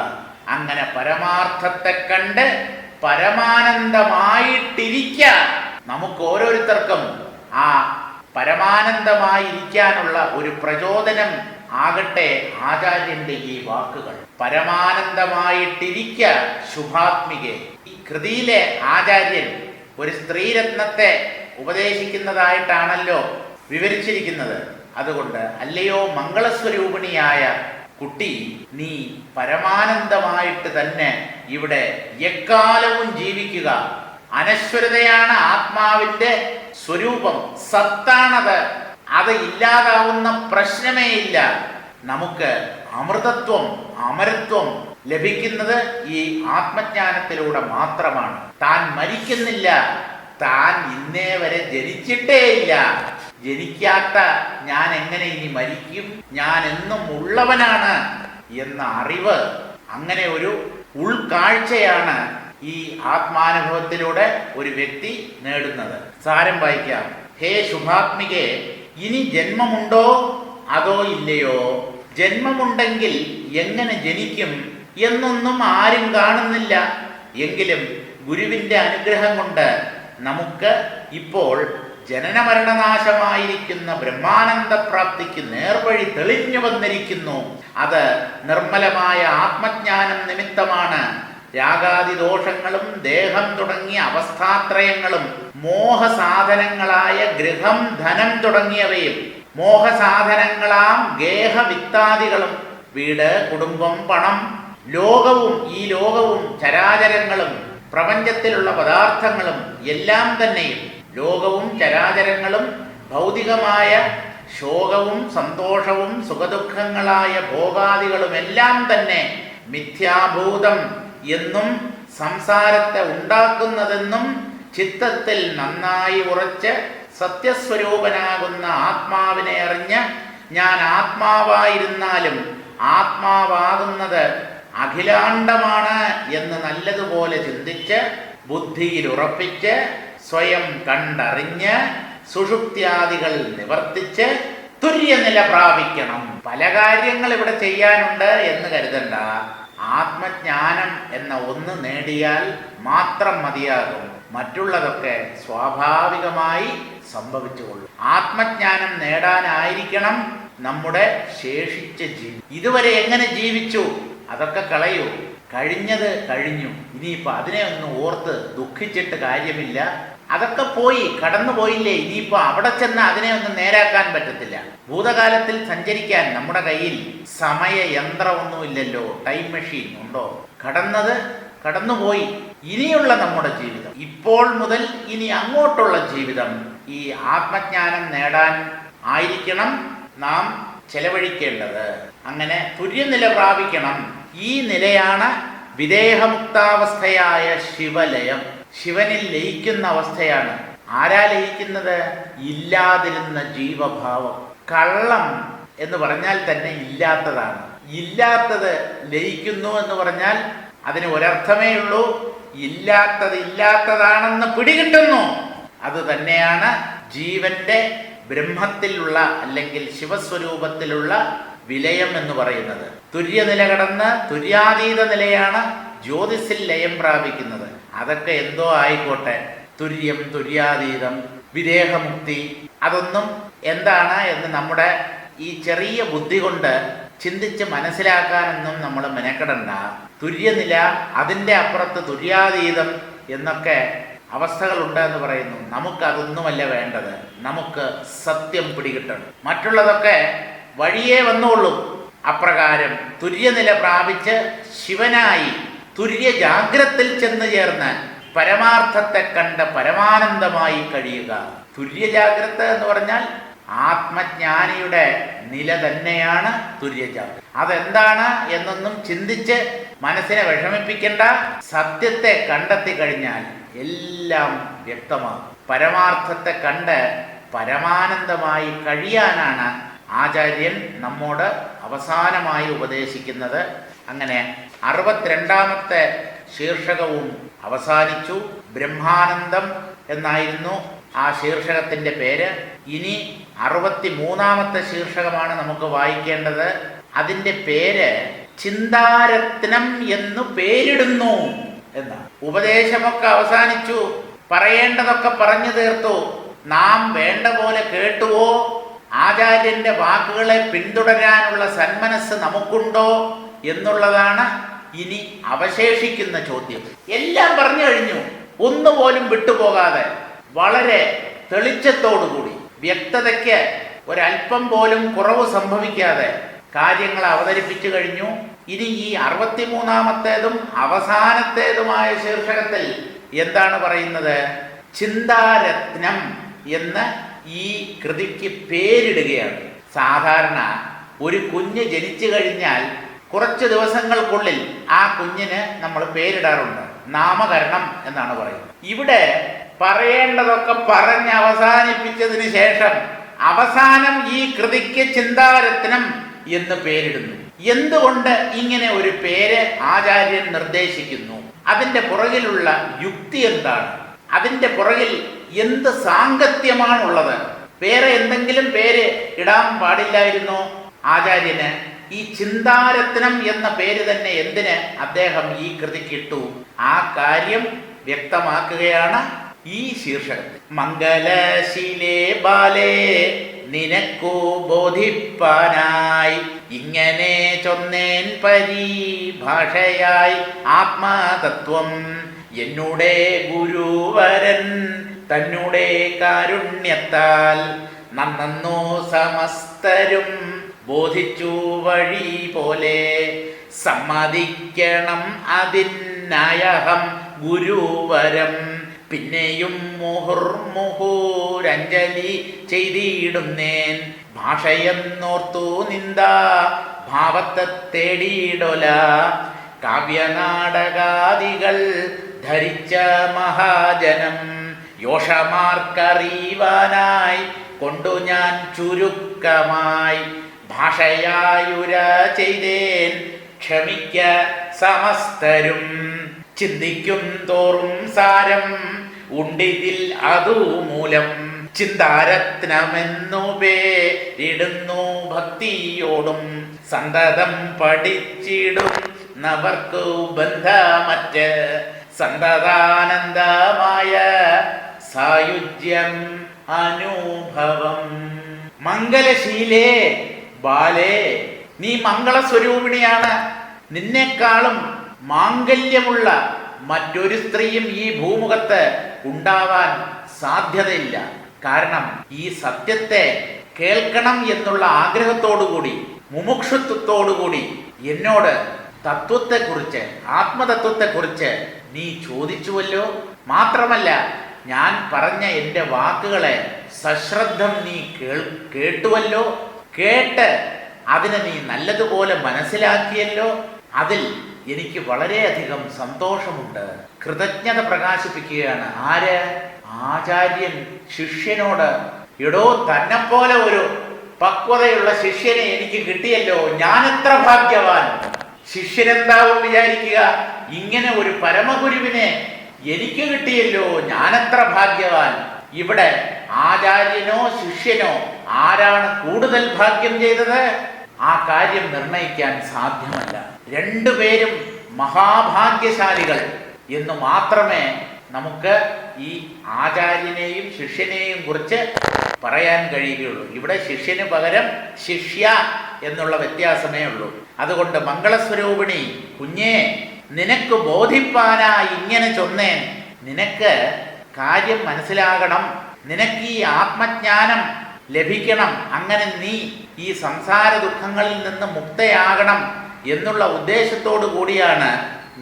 Speaker 1: അങ്ങനെ പരമാർത്ഥത്തെ കണ്ട് പരമാനന്ദമായിട്ടിരിക്കാൻ നമുക്ക് ഓരോരുത്തർക്കും ആ പരമാനന്ദമായിരിക്കാനുള്ള ഒരു പ്രചോദനം ആകട്ടെ ആചാര്യന്റെ ഈ വാക്കുകൾ. പരമാനന്ദമായിട്ടിരിക്ക ശുഭാത്മികെ. ഈ കൃതിയിലെ ആചാര്യൻ ഒരു സ്ത്രീരത്നത്തെ ഉപദേശിക്കുന്നതായിട്ടാണല്ലോ വിവരിച്ചിരിക്കുന്നത്. അതുകൊണ്ട് അല്ലയോ മംഗളസ്വരൂപിണിയായ കുട്ടി, നീ പരമാനന്ദമായിട്ട് തന്നെ ഇവിടെ എക്കാലവും ജീവിക്കുക. അനശ്വരതയാണ് ആത്മാവിന്റെ സ്വരൂപം, സത്താണത്. അത് ഇല്ലാതാവുന്ന പ്രശ്നമേ ഇല്ല. നമുക്ക് അമൃതത്വം, അമരത്വം ലഭിക്കുന്നത് ഈ ആത്മജ്ഞാനത്തിലൂടെ മാത്രമാണ്. താൻ മരിക്കുന്നില്ല, താൻ ഇന്നേ വരെ ജനിച്ചിട്ടേ ഇല്ല. ജനിക്കാത്ത ഞാൻ എങ്ങനെ ഇനി മരിക്കും? ഞാൻ എന്നും ഉള്ളവനാണ് എന്ന അറിവ്, അങ്ങനെ ഒരു ഉൾക്കാഴ്ചയാണ് ഈ ആത്മാനുഭവത്തിലൂടെ ഒരു വ്യക്തി നേടുന്നത്. സാരം വായിക്കാം. ഹേ ശുഭാത്മികേ, ഇനി ജന്മമുണ്ടോ അതോ ഇല്ലയോ? ജന്മമുണ്ടെങ്കിൽ എങ്ങനെ ജനിക്കും എന്നൊന്നും ആരും കാണുന്നില്ല. എങ്കിലും ഗുരുവിൻ്റെ അനുഗ്രഹം കൊണ്ട് നമുക്ക് ഇപ്പോൾ ജനനമരണനാശമായിരിക്കുന്ന ബ്രഹ്മാനന്ദ പ്രാപ്തിക്ക് നേർവഴി തെളിഞ്ഞു വന്നിരിക്കുന്നു. അത് നിർമ്മലമായ ആത്മജ്ഞാനം നിമിത്തമാണ്. രാഗാദിദോഷങ്ങളും ദേഹം തുടങ്ങിയ അവസ്ഥാത്രയങ്ങളും മോഹസാധനങ്ങളായ ഗൃഹം, ധനം തുടങ്ങിയവയും മോഹസാധനങ്ങളാം ഗേഹവിത്താദികളും വീട്, കുടുംബം, പണം, ലോകവും ഈ ലോകവും ചരാചരങ്ങളും പ്രപഞ്ചത്തിലുള്ള പദാർത്ഥങ്ങളും എല്ലാം തന്നെയും ലോകവും ചരാചരങ്ങളും ഭൗതികമായ ശോകവും സന്തോഷവും സുഖദുഃഖങ്ങളായ ഭോഗാദികളും എല്ലാം തന്നെ മിഥ്യാഭൂതം എന്നും സംസാരത്തെ ഉണ്ടാക്കുന്നതെന്നും ചിത്തത്തിൽ നന്നായി ഉറച്ച് സത്യസ്വരൂപനാകുന്ന ആത്മാവിനെ അറിഞ്ഞ് ഞാൻ ആത്മാവായിരുന്നാലും ആത്മാവാകുന്നത് അഖിലാണ്ടമാണ് എന്ന് നല്ലതുപോലെ ചിന്തിച്ച് ബുദ്ധിയിൽ ഉറപ്പിച്ച് സ്വയം കണ്ടറിഞ്ഞ് സുഷുപ്ത്യാദികൾ നിവർത്തിച്ച് തുര്യനില പ്രാപിക്കണം. പല കാര്യങ്ങൾ ഇവിടെ ചെയ്യാനുണ്ട് എന്ന് കരുതണ്ട. ആത്മജ്ഞാനം എന്ന ഒന്ന് നേടിയാൽ മാത്രം മതിയാകും. മറ്റുള്ളതൊക്കെ സ്വാഭാവികമായി സംഭവിച്ചുകൊള്ളും. ആത്മജ്ഞാനം നേടാനായിരിക്കണം നമ്മുടെ ശേഷിച്ച ജീവിതം. ഇതുവരെ എങ്ങനെ ജീവിച്ചു അതൊക്കെ കളയൂ. കഴിഞ്ഞത് കഴിഞ്ഞു. ഇനിയിപ്പോൾ അതിനെ ഒന്ന് ഓർത്ത് ദുഃഖിച്ചിട്ട് കാര്യമില്ല. അതൊക്കെ പോയി, കടന്നു പോയില്ലേ. ഇനിയിപ്പോൾ അവിടെ ചെന്ന് അതിനെ ഒന്നും നേരാക്കാൻ പറ്റത്തില്ല. ഭൂതകാലത്തിൽ സഞ്ചരിക്കാൻ നമ്മുടെ കയ്യിൽ സമയയന്ത്രമൊന്നുമില്ലല്ലോ. ടൈം മെഷീൻ ഉണ്ടോ? കടന്നത് കടന്നുപോയി. ഇനിയുള്ള നമ്മുടെ ജീവിതം, ഇപ്പോൾ മുതൽ ഇനി അങ്ങോട്ടുള്ള ജീവിതം ഈ ആത്മജ്ഞാനം നേടാൻ ആയിരിക്കണം നാം ചെലവഴിക്കേണ്ടത്. അങ്ങനെ തുര്യനില പ്രാപിക്കണം. ഈ നിലയാണ് വിദേഹമുക്താവസ്ഥയായ ശിവലയം. ശിവനിൽ ലയിക്കുന്ന അവസ്ഥയാണ്. ആരാ ലയിക്കുന്നത്? ഇല്ലാതിരുന്ന ജീവഭാവം. കള്ളം എന്ന് പറഞ്ഞാൽ തന്നെ ഇല്ലാത്തതാണ്. ഇല്ലാത്തത് ലയിക്കുന്നു എന്ന് പറഞ്ഞാൽ അതിന് ഒരർത്ഥമേ ഉള്ളൂ, ഇല്ലാത്തത് ഇല്ലാത്തതാണെന്ന് പിടികിട്ടുന്നു. അത് തന്നെയാണ് ജീവന്റെ ബ്രഹ്മത്തിലുള്ള അല്ലെങ്കിൽ ശിവസ്വരൂപത്തിലുള്ള വിലയം എന്ന് പറയുന്നത്. തുര്യനില കടന്ന് തുര്യാതീത നിലയാണ് ജ്യോതിസിൽ ലയം പ്രാപിക്കുന്നത്. അതൊക്കെ എന്തോ ആയിക്കോട്ടെ, തുര്യം, തുര്യാതീതം, വിദേഹമുക്തി, അതൊന്നും എന്താണ് എന്ന് നമ്മുടെ ഈ ചെറിയ ബുദ്ധി കൊണ്ട് ചിന്തിച്ച് മനസ്സിലാക്കാനൊന്നും നമ്മൾ മെനക്കെടണ്ട. തുര്യനില, അതിൻ്റെ അപ്പുറത്ത് തുര്യാതീതം എന്നൊക്കെ അവസ്ഥകളുണ്ട് എന്ന് പറയുന്നു. നമുക്കതൊന്നുമല്ല വേണ്ടത്. നമുക്ക് സത്യം പിടികിട്ടണം. മറ്റുള്ളതൊക്കെ വഴിയേ വന്നോളും. അപ്രകാരം തുര്യനില പ്രാപിച്ച് ശിവനായി തുര്യ ജാഗ്രത്തിൽ ചെന്ന് ചേർന്ന് പരമാർത്ഥത്തെ കണ്ട് പരമാനന്ദമായി കഴിയുക. തുര്യ ജാഗ്രത എന്ന് പറഞ്ഞാൽ ആത്മജ്ഞാനിയുടെ നില തന്നെയാണ് തുര്യജാഗ്രത. അതെന്താണ് എന്നൊന്നും ചിന്തിച്ച് മനസ്സിനെ വിഷമിപ്പിക്കേണ്ട. സത്യത്തെ കണ്ടെത്തി കഴിഞ്ഞാൽ എല്ലാം വ്യക്തമാകും. പരമാർത്ഥത്തെ കണ്ട് പരമാനന്ദമായി കഴിയാനാണ് ആചാര്യൻ നമ്മോട് അവസാനമായി ഉപദേശിക്കുന്നത്. അങ്ങനെ 62ാമത്തെ ശീർഷകവും അവസാനിച്ചു. ബ്രഹ്മാനന്ദം എന്നായിരുന്നു ആ ശീർഷകത്തിൻ്റെ പേര്. ഇനി 63ാമത്തെ ശീർഷകമാണ് നമുക്ക് വായിക്കേണ്ടത്. അതിൻ്റെ പേര് ചിന്താരത്നം എന്ന് പേരിടുന്നു എന്നാണ്. ഉപദേശമൊക്കെ അവസാനിച്ചു, പറയേണ്ടതൊക്കെ പറഞ്ഞു തീർത്തു. നാം വേണ്ട പോലെ കേട്ടുവോ? ആചാര്യന്റെ വാക്കുകളെ പിന്തുടരാനുള്ള സന്മനസ് നമുക്കുണ്ടോ എന്നുള്ളതാണ് ഇനി അവശേഷിക്കുന്ന ചോദ്യം. എല്ലാം പറഞ്ഞു കഴിഞ്ഞു, ഒന്നുപോലും വിട്ടുപോകാതെ വളരെ തെളിച്ചത്തോടുകൂടി, വ്യക്തതയ്ക്ക് ഒരല്പം പോലും കുറവ് സംഭവിക്കാതെ കാര്യങ്ങൾ അവതരിപ്പിച്ചു കഴിഞ്ഞു. ഇനി ഈ 63ാമത്തേതും അവസാനത്തേതുമായ ശീർഷകത്തിൽ എന്താണ് പറയുന്നത്? ചിന്താരത്നം എന്ന് ഈ കൃതിക്ക് പേരിടുകയാണ്. സാധാരണ ഒരു കുഞ്ഞ് ജനിച്ചു കഴിഞ്ഞാൽ കുറച്ച് ദിവസങ്ങൾക്കുള്ളിൽ ആ കുഞ്ഞിന് നമ്മൾ പേരിടാറുണ്ട്. നാമകരണം എന്നാണ് പറയുന്നത്. ഇവിടെ പറയേണ്ടതൊക്കെ പറഞ്ഞ് അവസാനിപ്പിച്ചതിന് ശേഷം അവസാനം ഈ കൃതിക്ക് ചിന്താരത്നം എന്ന് പേരിടുന്നു. എന്തുകൊണ്ട് ഇങ്ങനെ ഒരു പേര് ആചാര്യൻ നിർദ്ദേശിക്കുന്നു? അതിൻ്റെ പുറകിലുള്ള യുക്തി എന്താണ്? അതിൻ്റെ പുറകിൽ എന്ത് സാങ്കത്യമാണുള്ളത്? വേറെ എന്തെങ്കിലും പേര് ഇടാൻ പാടില്ലായിരുന്നോ ആചാര്യന്? ഈ ചിന്താരത്നം എന്ന പേര് തന്നെ എന്തിന് അദ്ദേഹം ഈ കൃതിക്കിട്ടു? ആ കാര്യം വ്യക്തമാക്കുകയാണ് ഈ ശീർഷകത്തിൽ. മംഗലശീലേ ബാലേ നിനക്കു ബോധിപ്പാനായി ഇങ്ങനെ ചൊന്നേൻ പരിഭാഷയായി ആത്മതത്വം എന്നുടെ ഗുരുവരൻ തന്നുടെ കാരുണ്യത്താൽ നന്നു സമസ്തരും ബോധിച്ചു വഴി പോലെ സമ്മതിക്കണം അതിനായഹം ഗുരുവരം പിന്നെയും മുഹുർമുഹുരഞ്ജലി ചെയ്തിടുന്നേൻ ഭാഷയെന്നോർത്തു നിന്ദാ ഭാവത്തെ തേടിയിടൊല കാവ്യനാടകാദികൾ ധരിച്ച മഹാജനം യോഷമാർക്കറിവാനായി കൊണ്ടു ഞാൻ ചുരുക്കമായി ഭാഷയായുര ചെയ്തേൻ ക്ഷമിക്ക സമസ്തരും ചിന്തിക്കും തോറും സാരം ഉണ്ടിതിൽ അതു മൂലം ചിന്താരത്നമെന്നു പേരിടുന്നു ഭക്തിയോടും സന്തതം പഠിച്ചിടും നവർക്കു ബന്ധമറ്റ് സന്തതാനന്ദമായ സായുജ്യം അനുഭവം. മംഗലശീലേ ബാലേ, നീ മംഗളസ്വരൂപിണിയാണ്. നിന്നെക്കാളും മാംഗല്യമുള്ള മറ്റൊരു സ്ത്രീയും ഈ ഭൂമുഖത്ത് ഉണ്ടാവാൻ സാധ്യതയില്ല. കാരണം ഈ സത്യത്തെ കേൾക്കണം എന്നുള്ള ആഗ്രഹത്തോടുകൂടി, മുമുക്ഷുത്വത്തോടുകൂടി എന്നോട് തത്വത്തെക്കുറിച്ച്, ആത്മതത്വത്തെക്കുറിച്ച് നീ ചോദിച്ചുവല്ലോ. മാത്രമല്ല, ഞാൻ പറഞ്ഞ എൻ്റെ വാക്കുകളെ സശ്രദ്ധം നീ കേട്ടുവല്ലോ. കേട്ട് അതിനെ നീ നല്ലതുപോലെ മനസ്സിലാക്കിയല്ലോ. അതിൽ എനിക്ക് വളരെയധികം സന്തോഷമുണ്ട്. കൃതജ്ഞത പ്രകാശിപ്പിക്കുകയാണ്. ആര്? ആചാര്യൻ ശിഷ്യനോട്. എടോ, തന്നെപ്പോലെ ഒരു പക്വതയുള്ള ശിഷ്യനെ എനിക്ക് കിട്ടിയല്ലോ, ഞാനെത്ര ഭാഗ്യവാൻ. ശിഷ്യനെന്താവും വിചാരിക്കുക? ഇങ്ങനെ ഒരു പരമഗുരുവിനെ എനിക്ക് കിട്ടിയല്ലോ, ഞാനെത്ര ഭാഗ്യവാൻ. ഇവിടെ ആചാര്യനോ ശിഷ്യനോ ആരാണ് കൂടുതൽ ഭാഗ്യം ചെയ്തത്? ആ കാര്യം നിർണയിക്കാൻ സാധ്യമല്ല. രണ്ടുപേരും മഹാഭാഗ്യശാലികൾ എന്ന് മാത്രമേ നമുക്ക് ഈ ആചാര്യനെയും ശിഷ്യനെയും കുറിച്ച് പറയാൻ കഴിയുകയുള്ളൂ. ഇവിടെ ശിഷ്യന് പകരം ശിഷ്യ എന്നുള്ള വ്യത്യാസമേ ഉള്ളൂ. അതുകൊണ്ട് മംഗളസ്വരൂപിണി കുഞ്ഞേ, നിനക്ക് ബോധിപ്പാനായി ഇങ്ങനെ ചൊന്നേൻ. നിനക്ക് കാര്യം മനസ്സിലാകണം, നിനക്ക് ഈ ആത്മജ്ഞാനം ലഭിക്കണം, അങ്ങനെ നീ ഈ സംസാര ദുഃഖങ്ങളിൽ നിന്ന് മുക്തയാകണം എന്നുള്ള ഉദ്ദേശത്തോടു കൂടിയാണ്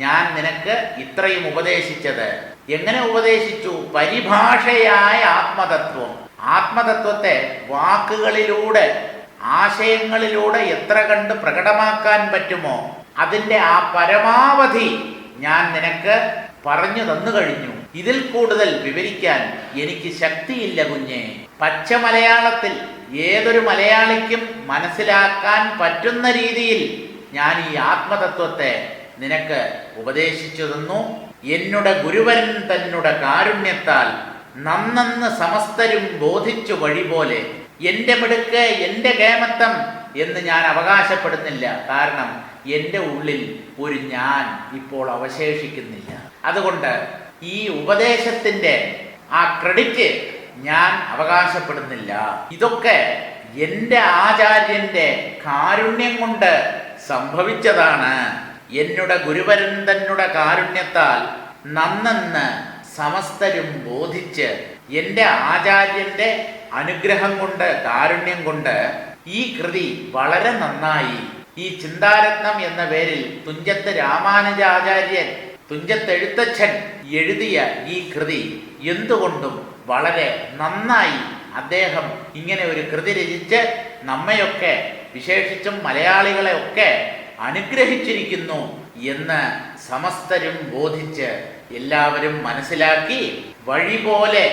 Speaker 1: ഞാൻ നിനക്ക് ഇത്രയും ഉപദേശിച്ചത്. എങ്ങനെ ഉപദേശിച്ചു? പരിഭാഷയായ ആത്മതത്വം. ആത്മതത്വത്തെ വാക്കുകളിലൂടെ, ആശയങ്ങളിലൂടെ എത്ര കണ്ട് പ്രകടമാക്കാൻ പറ്റുമോ അതിൻ്റെ ആ പരമാവധി ഞാൻ നിനക്ക് പറഞ്ഞു തന്നു കഴിഞ്ഞു. ഇതിൽ കൂടുതൽ വിവരിക്കാൻ എനിക്ക് ശക്തിയില്ല കുഞ്ഞേ. പച്ച മലയാളത്തിൽ ഏതൊരു മലയാളിക്കും മനസ്സിലാക്കാൻ പറ്റുന്ന രീതിയിൽ ഞാൻ ഈ ആത്മതത്വത്തെ നിനക്ക് ഉപദേശിച്ചു തന്നു. എന്നുടെ ഗുരുവരൻ തന്നുടെ കാരുണ്യത്താൽ നന്നെന്ന് സമസ്തരും ബോധിച്ചു വഴി പോലെ. എൻ്റെ മിടുക്ക്, എൻ്റെ കേമത്തം എന്ന് ഞാൻ അവകാശപ്പെടുന്നില്ല. കാരണം എൻ്റെ ഉള്ളിൽ ഒരു ഞാൻ ഇപ്പോൾ അവശേഷിക്കുന്നില്ല. അതുകൊണ്ട് ഈ ഉപദേശത്തിൻ്റെ ആ ക്രെഡിറ്റ് ഞാൻ അവകാശപ്പെടുന്നില്ല. ഇതൊക്കെ എൻ്റെ ആചാര്യൻ്റെ കാരുണ്യം കൊണ്ട് സംഭവിച്ചതാണ്. എന്നുടെ ഗുരുവരൻ തന്നുടെ കാരുണ്യത്താൽ നന്നെന്ന് സമസ്തരും ബോധിച്ച്, എൻ്റെ ആചാര്യൻ്റെ അനുഗ്രഹം കൊണ്ട്, കാരുണ്യം കൊണ്ട് ഈ കൃതി വളരെ നന്നായി. ഈ ചിന്താരത്നം എന്ന പേരിൽ തുഞ്ചത്ത് രാമാനുജാചാര്യൻ, തുഞ്ചത്ത് എഴുത്തച്ഛൻ എഴുതിയ ഈ കൃതി എന്തുകൊണ്ടും വളരെ നന്നായി അദ്ദേഹം ഇങ്ങനെ ഒരു കൃതി രചിച്ച് നമ്മയൊക്കെ, വിശേഷിച്ചും മലയാളികളെ ഒക്കെ അനുഗ്രഹിച്ചിരിക്കുന്നു എന്ന് സമസ്തരും ബോധിച്ച് എല്ലാവരും മനസ്സിലാക്കി വഴി പോലെ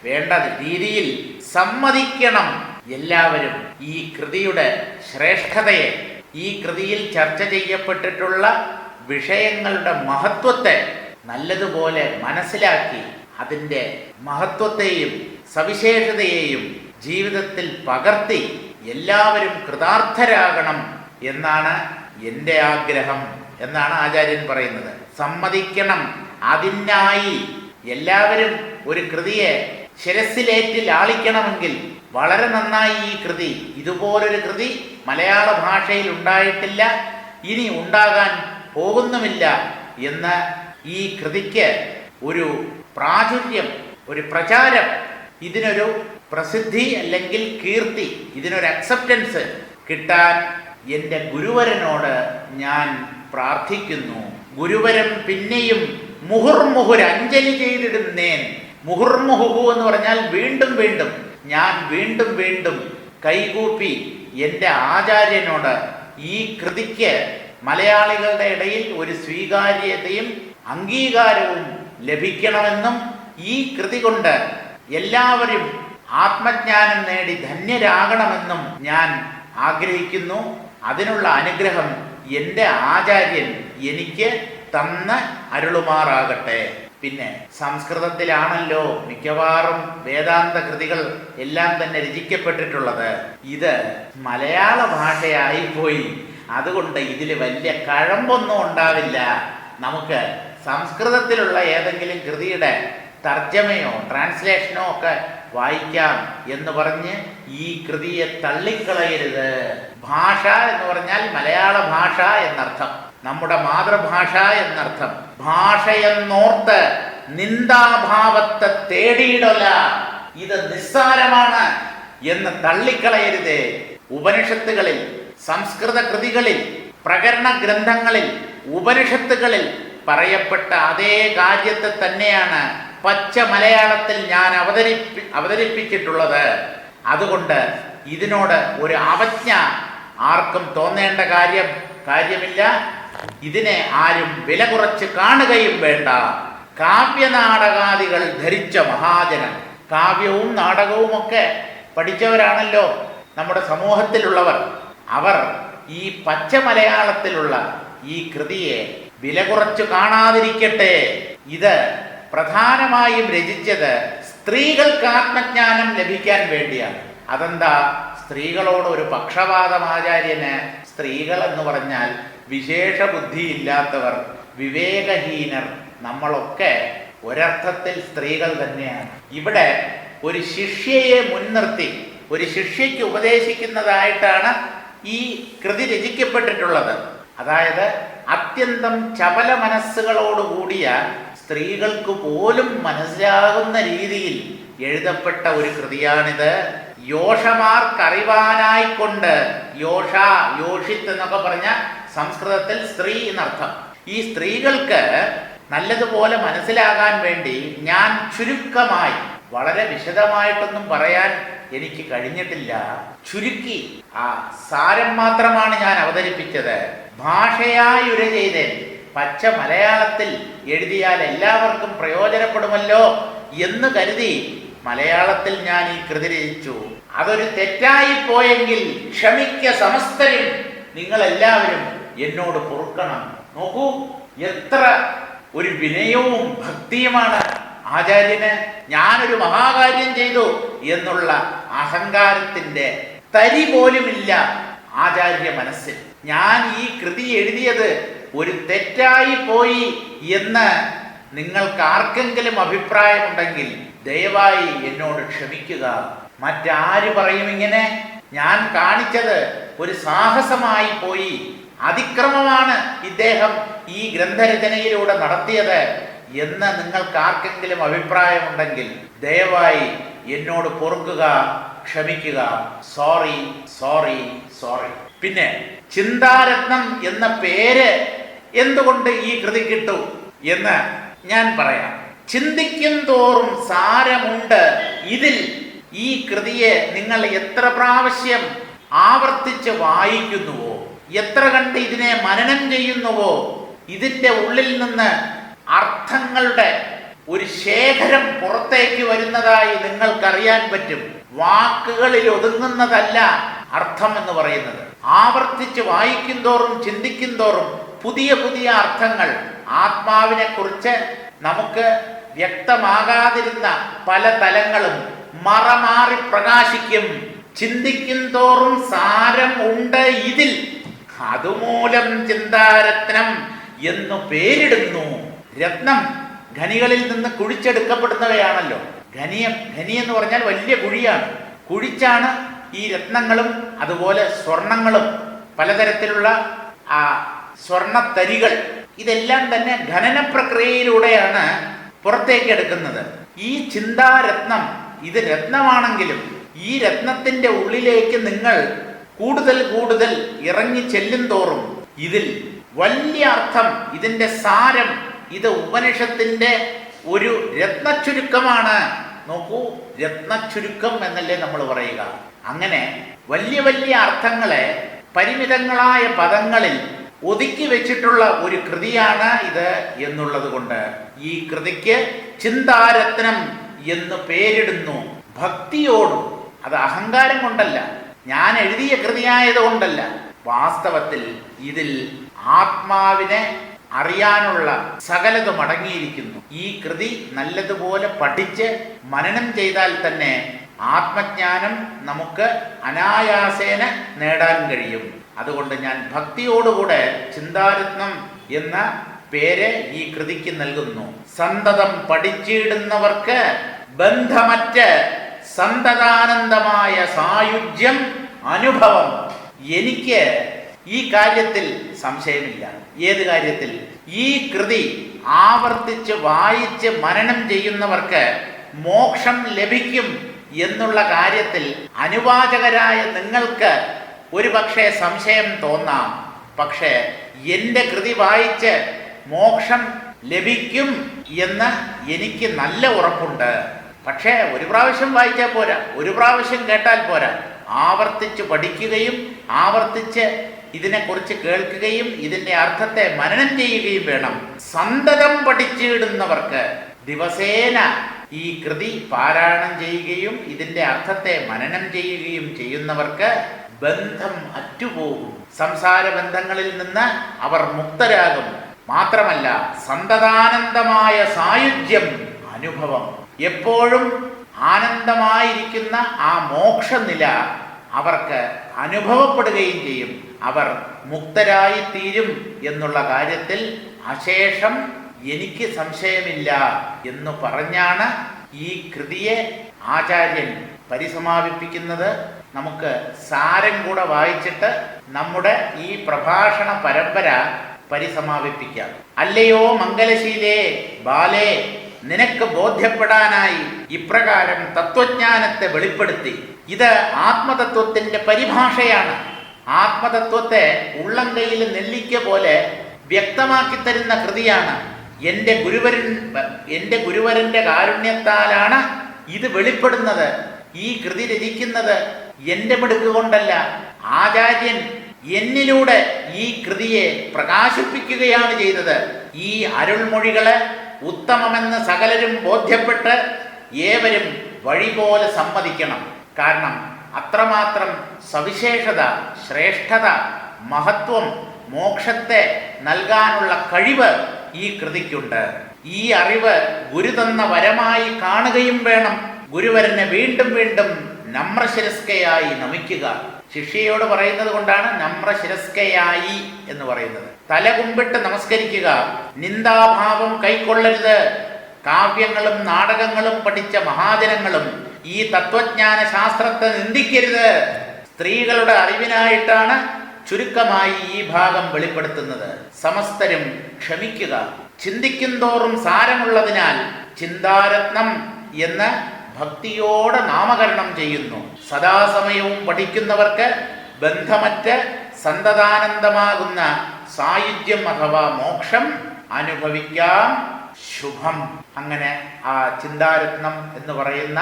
Speaker 1: വേണ്ട രീതിയിൽ സമ്മതിക്കണം. എല്ലാവരും ഈ കൃതിയുടെ ശ്രേഷ്ഠതയെ, ഈ കൃതിയിൽ ചർച്ച ചെയ്യപ്പെട്ടിട്ടുള്ള വിഷയങ്ങളുടെ മഹത്വത്തെ നല്ലതുപോലെ മനസ്സിലാക്കി അതിൻ്റെ മഹത്വത്തെയും സവിശേഷതയെയും ജീവിതത്തിൽ പകർത്തി എല്ലാവരും കൃതാർത്ഥരാകണം എന്നാണ് എൻ്റെ ആഗ്രഹം എന്നാണ് ആചാര്യൻ പറയുന്നത്. സമ്മതിക്കണം. അതിനായി എല്ലാവരും ഒരു കൃതിയെ ശിരസിലേറ്റി ലാളിക്കണമെങ്കിൽ വളരെ നന്നായി ഈ കൃതി, ഇതുപോലൊരു കൃതി മലയാള ഭാഷയിൽ ഉണ്ടായിട്ടില്ല, ഇനി ഉണ്ടാകാൻ പോകുന്നുമില്ല എന്ന് ഈ കൃതിക്ക് ഒരു പ്രാചുര്യം, ഒരു പ്രചാരം, ഇതിനൊരു പ്രസിദ്ധി അല്ലെങ്കിൽ കീർത്തി, ഇതിനൊരു അക്സെപ്റ്റൻസ് കിട്ടാൻ എൻ്റെ ഗുരുവരനോട് ഞാൻ പ്രാർത്ഥിക്കുന്നു. ഗുരുവരം പിന്നെയും മുഹുർമുഹുർ അഞ്ജലി ചെയ്തിടുന്നേൻ. മുഹുർമുഹു എന്ന് പറഞ്ഞാൽ വീണ്ടും വീണ്ടും, ഞാൻ വീണ്ടും വീണ്ടും കൈകൂപ്പി എൻ്റെ ആചാര്യനോട് ഈ കൃതിക്ക് മലയാളികളുടെ ഇടയിൽ ഒരു സ്വീകാര്യതയും അംഗീകാരവും ലഭിക്കണമെന്നും ഈ കൃതി കൊണ്ട് എല്ലാവരും ആത്മജ്ഞാനം നേടി ധന്യരാകണമെന്നും ഞാൻ ആഗ്രഹിക്കുന്നു. അതിനുള്ള അനുഗ്രഹം എൻ്റെ ആചാര്യൻ എനിക്ക് തന്ന് അരുളുമാറാകട്ടെ. പിന്നെ സംസ്കൃതത്തിലാണല്ലോ മിക്കവാറും വേദാന്ത കൃതികൾ എല്ലാം തന്നെ രചിക്കപ്പെട്ടിട്ടുള്ളത്. ഇത് മലയാള ഭാഷയായിപ്പോയി. അതുകൊണ്ട് ഇതിൽ വലിയ കഴമ്പൊന്നും ഉണ്ടാവില്ല. നമുക്ക് സംസ്കൃതത്തിലുള്ള ഏതെങ്കിലും കൃതിയുടെ തർജ്ജമയോ ട്രാൻസ്ലേഷനോ ഒക്കെ വായിക്കാം എന്ന് പറഞ്ഞ് ഈ കൃതിയെ തള്ളിക്കളയരുത്. ഭാഷ എന്ന് പറഞ്ഞാൽ മലയാള ഭാഷ എന്നർത്ഥം, നമ്മുടെ മാതൃഭാഷ എന്നർത്ഥം. ഭാഷയെന്നോർത്ത് നിന്ദാഭാവത്തെ തേടിയിടല, ഇത് നിസ്സാരമാണ് എന്ന് തള്ളിക്കളയരുത്. ഉപനിഷത്തുകളിൽ, സംസ്കൃത കൃതികളിൽ, പ്രകരണ ഗ്രന്ഥങ്ങളിൽ, ഉപനിഷത്തുകളിൽ പറയപ്പെട്ട അതേ കാര്യത്തെ തന്നെയാണ് പച്ച മലയാളത്തിൽ ഞാൻ അവതരിപ്പിച്ചിട്ടുള്ളത്. അതുകൊണ്ട് ഇതിനോട് ഒരു അവജ്ഞ ആർക്കും തോന്നേണ്ട കാര്യമില്ല. ഇതിനെ ആരും വില കുറച്ച് കാണുകയും വേണ്ട. കാവ്യനാടകാദികൾ ധരിച്ച മഹാജനം, കാവ്യവും നാടകവും ഒക്കെ പഠിച്ചവരാണല്ലോ നമ്മുടെ സമൂഹത്തിലുള്ളവർ. അവർ ഈ പച്ച മലയാളത്തിലുള്ള ഈ കൃതിയെ വില കുറച്ച് കാണാതിരിക്കട്ടെ. ഇത് പ്രധാനമായും രചിച്ചത് സ്ത്രീകൾക്ക് ആത്മജ്ഞാനം ലഭിക്കാൻ വേണ്ടിയാണ്. അതെന്താ? സ്ത്രീകളോട് ഒരു പക്ഷപാതം ആചാര്യന്. സ്ത്രീകൾ എന്ന് പറഞ്ഞാൽ വിശേഷ ബുദ്ധിയില്ലാത്തവർ, വിവേകഹീനർ നമ്മളൊക്കെ ഒരർത്ഥത്തിൽ സ്ത്രീകൾ തന്നെയാണ്. ഇവിടെ ഒരു ശിഷ്യയെ മുൻനിർത്തി ഒരു ശിഷ്യയ്ക്ക് ഉപദേശിക്കുന്നതായിട്ടാണ് ഈ കൃതി രചിക്കപ്പെട്ടിട്ടുള്ളത്. അതായത് അത്യന്തം ചപല മനസ്സുകളോടുകൂടിയ സ്ത്രീകൾക്ക് പോലും മനസ്സിലാകുന്ന രീതിയിൽ എഴുതപ്പെട്ട ഒരു കൃതിയാണിത്. യോഷമാർക്കറിവാനായിക്കൊണ്ട്, യോഷ യോഷിത്ത് എന്നൊക്കെ പറഞ്ഞ സംസ്കൃതത്തിൽ സ്ത്രീ എന്നർത്ഥം. ഈ സ്ത്രീകൾക്ക് നല്ലതുപോലെ മനസ്സിലാകാൻ വേണ്ടി ഞാൻ ചുരുക്കമായി, വളരെ വിശദമായിട്ടൊന്നും പറയാൻ എനിക്ക് കഴിഞ്ഞിട്ടില്ല, ചുരുക്കി ആ സാരം മാത്രമാണ് ഞാൻ അവതരിപ്പിച്ചത്. ഭാഷയായി ഉര ചെയ്തേൻ, പച്ച മലയാളത്തിൽ എഴുതിയാൽ എല്ലാവർക്കും പ്രയോജനപ്പെടുമല്ലോ എന്ന് കരുതി മലയാളത്തിൽ ഞാൻ ഈ കൃതി രചിച്ചു. അതൊരു തെറ്റായി പോയെങ്കിൽ ക്ഷമിക്ക സമസ്തരും, നിങ്ങളെല്ലാവരും എന്നോട് പൊറുക്കണം. നോക്കൂ, എത്ര ഒരു വിനയവും ഭക്തിയുമാണ് ആചാര്യന്. ഞാനൊരു മഹാകാര്യം ചെയ്തു എന്നുള്ള അഹങ്കാരത്തിന്റെ തരി പോലുമില്ല ആചാര്യ മനസ്സിൽ. ഞാൻ ഈ കൃതി എഴുതിയത് ഒരു തെറ്റായി പോയി എന്ന് നിങ്ങൾക്ക് ആർക്കെങ്കിലും അഭിപ്രായമുണ്ടെങ്കിൽ ദയവായി എന്നോട് ക്ഷമിക്കുക. മറ്റാര് പറയും ഇങ്ങനെ? ഞാൻ കാണിച്ചത് ഒരു സാഹസമായി പോയി, അതിക്രമമാണ് ഇദ്ദേഹം ഈ ഗ്രന്ഥരചനയിലൂടെ നടത്തിയത് എന്ന് നിങ്ങൾക്ക് ആർക്കെങ്കിലും അഭിപ്രായമുണ്ടെങ്കിൽ ദയവായി എന്നോട് പൊറുക്കുക, ക്ഷമിക്കുക. Sorry sorry sorry. പിന്നെ ചിന്താരത്നം എന്ന പേര് എന്തുകൊണ്ട് ഈ കൃതി കിട്ടു എന്ന് ഞാൻ പറയാം. ചിന്തിക്കും തോറും സാരമുണ്ട് ഇതിൽ. ഈ കൃതിയെ നിങ്ങൾ എത്ര പ്രാവശ്യം ആവർത്തിച്ച് വായിക്കുന്നുവോ, എത്ര കണ്ട് ഇതിനെ മനനം ചെയ്യുന്നുവോ, ഇതിൻ്റെ ഉള്ളിൽ നിന്ന് അർത്ഥങ്ങളുടെ ഒരു ശേഖരം പുറത്തേക്ക് വരുന്നതായി നിങ്ങൾക്കറിയാൻ പറ്റും. വാക്കുകളിൽ ഒതുങ്ങുന്നതല്ല അർത്ഥം എന്ന് പറയുന്നത്. ആവർത്തിച്ച് വായിക്കും തോറും ചിന്തിക്കും തോറും പുതിയ പുതിയ അർത്ഥങ്ങൾ, ആത്മാവിനെ കുറിച്ച് നമുക്ക് വ്യക്തമാകാതിരുന്ന പല തലങ്ങളും മറമാറി പ്രകാശിക്കും. ചിന്തിക്കും തോറും സാരം ഉണ്ട് ഇതിൽ, അതുമൂലം ചിന്താരത്നം എന്നു പേരിടുന്നു. രത്നം ഖനികളിൽ നിന്ന് കുഴിച്ചെടുക്കപ്പെടുന്നവയാണല്ലോ. ഖനി എന്ന് പറഞ്ഞാൽ വലിയ കുഴിയാണ്. കുഴിച്ചാണ് ഈ രത്നങ്ങളും അതുപോലെ സ്വർണങ്ങളും പലതരത്തിലുള്ള സ്വർണത്തരികൾ ഇതെല്ലാം തന്നെ ഖനന പ്രക്രിയയിലൂടെയാണ് പുറത്തേക്ക് എടുക്കുന്നത്. ഈ ചിന്താരത്നം ഇത് രത്നമാണെങ്കിലും ഈ രത്നത്തിന്റെ ഉള്ളിലേക്ക് നിങ്ങൾ കൂടുതൽ കൂടുതൽ ഇറങ്ങി ചെല്ലും തോറും ഇതിൽ വലിയ അർത്ഥം, ഇതിന്റെ സാരം, ഇത് ഉപനിഷത്തിന്റെ ഒരു രത്നച്ചുരുക്കമാണ്. നോക്കൂ, രത്നച്ചുരുക്കം എന്നല്ലേ നമ്മൾ പറയുക. അങ്ങനെ വലിയ വലിയ അർത്ഥങ്ങളെ പരിമിതങ്ങളായ പദങ്ങളിൽ ഒതുക്കി വെച്ചിട്ടുള്ള ഒരു കൃതിയാണ് ഇത് എന്നുള്ളത് കൊണ്ട് ഈ കൃതിക്ക് ചിന്താരത്നം എന്ന് പേരിടുന്നു. ഭക്തിയോടും, അത് അഹങ്കാരം കൊണ്ടല്ല, ഞാൻ എഴുതിയ കൃതിയായതുകൊണ്ടല്ല. വാസ്തവത്തിൽ ഇതിൽ ആത്മാവിനെ അറിയാനുള്ള സകലതും അടങ്ങിയിരിക്കുന്നു. ഈ കൃതി നല്ലതുപോലെ പഠിച്ച് മനനം ചെയ്താൽ തന്നെ ആത്മജ്ഞാനം നമുക്ക് അനായാസേന നേടാൻ കഴിയും. അതുകൊണ്ട് ഞാൻ ഭക്തിയോടുകൂടെ ചിന്താരത്നം എന്ന പേര് ഈ കൃതിക്ക് നൽകുന്നു. സന്തതം പഠിച്ചിടുന്നവർക്ക് ബന്ധമറ്റ സന്തതാനന്ദമായ സായുജ്യം അനുഭവം. എനിക്ക് ഈ കാര്യത്തിൽ സംശയമില്ല. ഏത് കാര്യത്തിൽ? ഈ കൃതി ആവർത്തിച്ച് വായിച്ച് മനനം ചെയ്യുന്നവർക്ക് മോക്ഷം ലഭിക്കും എന്നുള്ള കാര്യത്തിൽ അനുവാചകരായ നിങ്ങൾക്ക് ഒരു പക്ഷേ സംശയം തോന്നാം. പക്ഷേ എൻ്റെ കൃതി വായിച്ച് മോക്ഷം ലഭിക്കും എന്ന് എനിക്ക് നല്ല ഉറപ്പുണ്ട്. പക്ഷേ ഒരു പ്രാവശ്യം വായിച്ചാൽ പോരാ, ഒരു പ്രാവശ്യം കേട്ടാൽ പോരാ. ആവർത്തിച്ച് പഠിക്കുകയും ആവർത്തിച്ച് ഇതിനെക്കുറിച്ച് കേൾക്കുകയും ഇതിൻ്റെ അർത്ഥത്തെ മനനം ചെയ്യുകയും വേണം. സന്തതം പഠിച്ചിടുന്നവർക്ക്, ദിവസേന ഈ കൃതി പാരായണം ചെയ്യുകയും ഇതിൻ്റെ അർത്ഥത്തെ മനനം ചെയ്യുകയും ചെയ്യുന്നവർക്ക് ബന്ധം അറ്റുപോകും. സംസാര ബന്ധങ്ങളിൽ നിന്ന് അവർ മുക്തരാകും. മാത്രമല്ല സന്തതാനന്ദമായ സായുജ്യം അനുഭവം, എപ്പോഴും ആനന്ദമായിരിക്കുന്ന ആ മോക്ഷനില അവർക്ക് അനുഭവപ്പെടുകയും ചെയ്യും. അവർ മുക്തരായി തീരും എന്നുള്ള കാര്യത്തിൽ അശേഷം എനിക്ക് സംശയമില്ല എന്ന് പറഞ്ഞാണ് ഈ കൃതിയെ ആചാര്യൻ പരിസമാപിപ്പിക്കുന്നത്. നമുക്ക് സാരം കൂടെ വായിച്ചിട്ട് നമ്മുടെ ഈ പ്രഭാഷണ പരമ്പര പരിസമാപിപ്പിക്കാം. അല്ലയോ മംഗലശീലേ ബാലേ, നിനക്ക് ബോധ്യപ്പെടാനായി ഇപ്രകാരം തത്വജ്ഞാനത്തെ വെളിപ്പെടുത്തി. ഇത് ആത്മതത്വത്തിന്റെ പരിഭാഷയാണ്. ആത്മതത്വത്തെ ഉള്ളം കയ്യിൽ നെല്ലിക്ക പോലെ വ്യക്തമാക്കി തരുന്ന കൃതിയാണ്. എൻ്റെ ഗുരുവരന്റെ കാരുണ്യത്താലാണ് ഇത് വെളിപ്പെടുന്നത്. ഈ കൃതി രചിക്കുന്നത് എൻ്റെ മിടുക്ക് കൊണ്ടല്ല, ആചാര്യൻ എന്നിലൂടെ ഈ കൃതിയെ പ്രകാശിപ്പിക്കുകയാണ് ചെയ്തത്. ഈ അരുൾമൊഴികളെ ഉത്തമമെന്ന് സകലരും ബോധ്യപ്പെട്ട് ഏവരും വഴി പോലെ സമ്മതിക്കണം. കാരണം അത്രമാത്രം സവിശേഷത, ശ്രേഷ്ഠത, മഹത്വം, മോക്ഷത്തെ നൽകാനുള്ള കഴിവ് ഈ കൃതിക്കുണ്ട്. ഈ അറിവ് ഗുരു തന്ന വരമായി കാണുകയും വേണം. ഗുരുവരനെ വീണ്ടും വീണ്ടും നമ്രശിരസ്കയായി നമിക്കുക. ശിഷ്യയോട് പറയുന്നത് കൊണ്ടാണ് നമ്രശിരസ്കയായി എന്ന് പറയുന്നത്. തലകുമ്പിട്ട് നമസ്കരിക്കുക. നിന്ദാഭാവം കൈക്കൊള്ളരുത്. കാവ്യങ്ങളും നാടകങ്ങളും പഠിച്ച മഹാജനങ്ങളും ഈ തത്വജ്ഞാന ശാസ്ത്രത്തെ നിന്ദിക്കരുത്. സ്ത്രീകളുടെ അറിവിനായിട്ടാണ് ചുരുക്കമായി ഈ ഭാഗം വെളിപ്പെടുത്തുന്നത്. സമസ്തരും ക്ഷമിക്കുക. ചിന്തിക്കും തോറും സാരമുള്ളതിനാൽ ചിന്താരത്നം എന്ന് ഭക്തിയോടെ നാമകരണം ചെയ്യുന്നു. സദാസമയവും പഠിക്കുന്നവർക്ക് ബന്ധമറ്റ് സന്തതാനന്ദമാകുന്ന സായുജ്യം അഥവാ മോക്ഷം അനുഭവിക്കാം. ശുഭം. അങ്ങനെ ആ ചിന്താരത്നം എന്ന് പറയുന്ന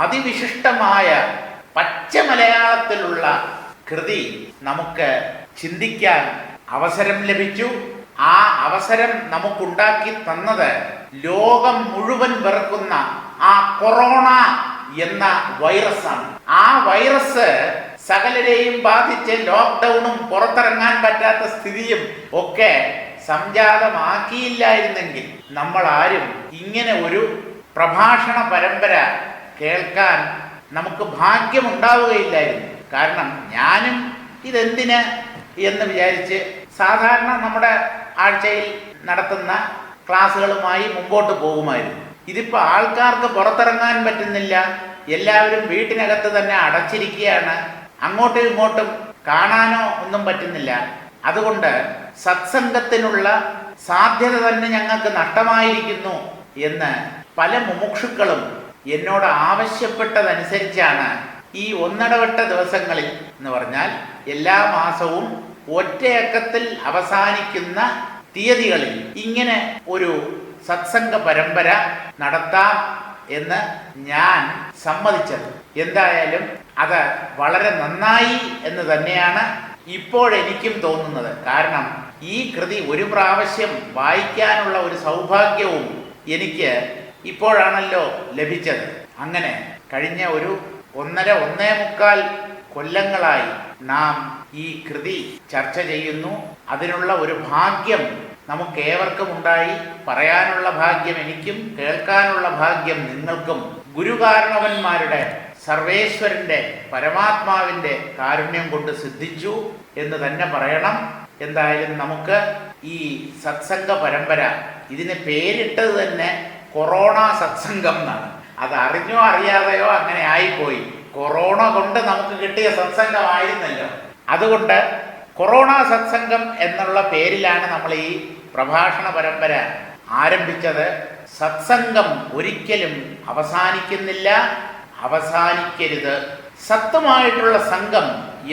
Speaker 1: അതിവിശിഷ്ടമായ പച്ച മലയാളത്തിലുള്ള കൃതി നമുക്ക് ചിന്തിക്കാൻ അവസരം ലഭിച്ചു. ആ അവസരം നമുക്കുണ്ടാക്കി തന്നത് ലോകം മുഴുവൻ വെറുക്കുന്ന ആ കൊറോണ എന്ന വൈറസാണ്. ആ വൈറസ് സകലരെയും ബാധിച്ച് ലോക്ക്ഡൗണും പുറത്തിറങ്ങാൻ പറ്റാത്ത സ്ഥിതിയും ഒക്കെ സംജാതമാക്കിയില്ലായിരുന്നെങ്കിൽ നമ്മൾ ആരും ഇങ്ങനെ ഒരു പ്രഭാഷണ പരമ്പര കേൾക്കാൻ നമുക്ക് ഭാഗ്യമുണ്ടാവുകയില്ലായിരുന്നു. കാരണം ഞാനും ഇതെന്തിന് എന്ന് വിചാരിച്ച് സാധാരണ നമ്മുടെ ആഴ്ചയിൽ നടത്തുന്ന ക്ലാസ്സുകളുമായി മുമ്പോട്ട് പോകുമായിരുന്നു. ഇതിപ്പോൾ ആൾക്കാർക്ക് പുറത്തിറങ്ങാൻ പറ്റുന്നില്ല. എല്ലാവരും വീട്ടിനകത്ത് തന്നെ അടച്ചിരിക്കുകയാണ്. അങ്ങോട്ടും ഇങ്ങോട്ടും കാണാനോ ഒന്നും പറ്റുന്നില്ല. അതുകൊണ്ട് സത്സംഗത്തിനുള്ള സാധ്യത തന്നെ ഞങ്ങൾക്ക് നഷ്ടമായിരിക്കുന്നു എന്ന് പല മുമുക്ഷുക്കളും എന്നോട് ആവശ്യപ്പെട്ടതനുസരിച്ചാണ് ഈ ഒന്നിടവിട്ട ദിവസങ്ങളിൽ എന്ന് പറഞ്ഞാൽ എല്ലാ മാസവും ഒറ്റയക്കത്തിൽ അവസാനിക്കുന്ന തീയതികളിൽ ഇങ്ങനെ ഒരു സത്സംഗ പരമ്പര നടത്താം എന്ന് ഞാൻ സമ്മതിച്ചത്. എന്തായാലും അത് വളരെ നന്നായി എന്ന് തന്നെയാണ് ഇപ്പോഴെനിക്കും തോന്നുന്നത്. കാരണം ഈ കൃതി ഒരു പ്രാവശ്യം വായിക്കാനുള്ള ഒരു സൗഭാഗ്യവും എനിക്ക് ഇപ്പോഴാണല്ലോ ലഭിച്ചത്. അങ്ങനെ കഴിഞ്ഞ ഒരു 1.5 കൊല്ലങ്ങളായി നാം ഈ കൃതി ചർച്ച ചെയ്യുന്നു. അതിനുള്ള ഒരു ഭാഗ്യം നമുക്കേവർക്കും ഉണ്ടായി. പറയാനുള്ള ഭാഗ്യം എനിക്കും, കേൾക്കാനുള്ള ഭാഗ്യം നിങ്ങൾക്കും. ഗുരുകാരണവന്മാരുടെ സർവേശ്വരന്റെ പരമാത്മാവിന്റെ കാരുണ്യം കൊണ്ട് സിദ്ധിച്ചു എന്ന് തന്നെ പറയണം. എന്തായാലും നമുക്ക് ഈ സത്സംഗ പരമ്പര, ഇതിന് പേരിട്ടത് തന്നെ കൊറോണ സത്സംഗം എന്നാണ്. അത് അറിഞ്ഞോ അറിയാതെയോ അങ്ങനെ ആയിപ്പോയി. കൊറോണ കൊണ്ട് നമുക്ക് കിട്ടിയ സത്സംഗമായിരുന്നല്ലോ. അതുകൊണ്ട് കൊറോണ സത്സംഗം എന്നുള്ള പേരിലാണ് നമ്മൾ ഈ പ്രഭാഷണ പരമ്പര ആരംഭിച്ചത്. സത്സംഗം ഒരിക്കലും അവസാനിക്കുന്നില്ല, അവസാനിക്കരുത്. സത്യമായിട്ടുള്ള സംഘം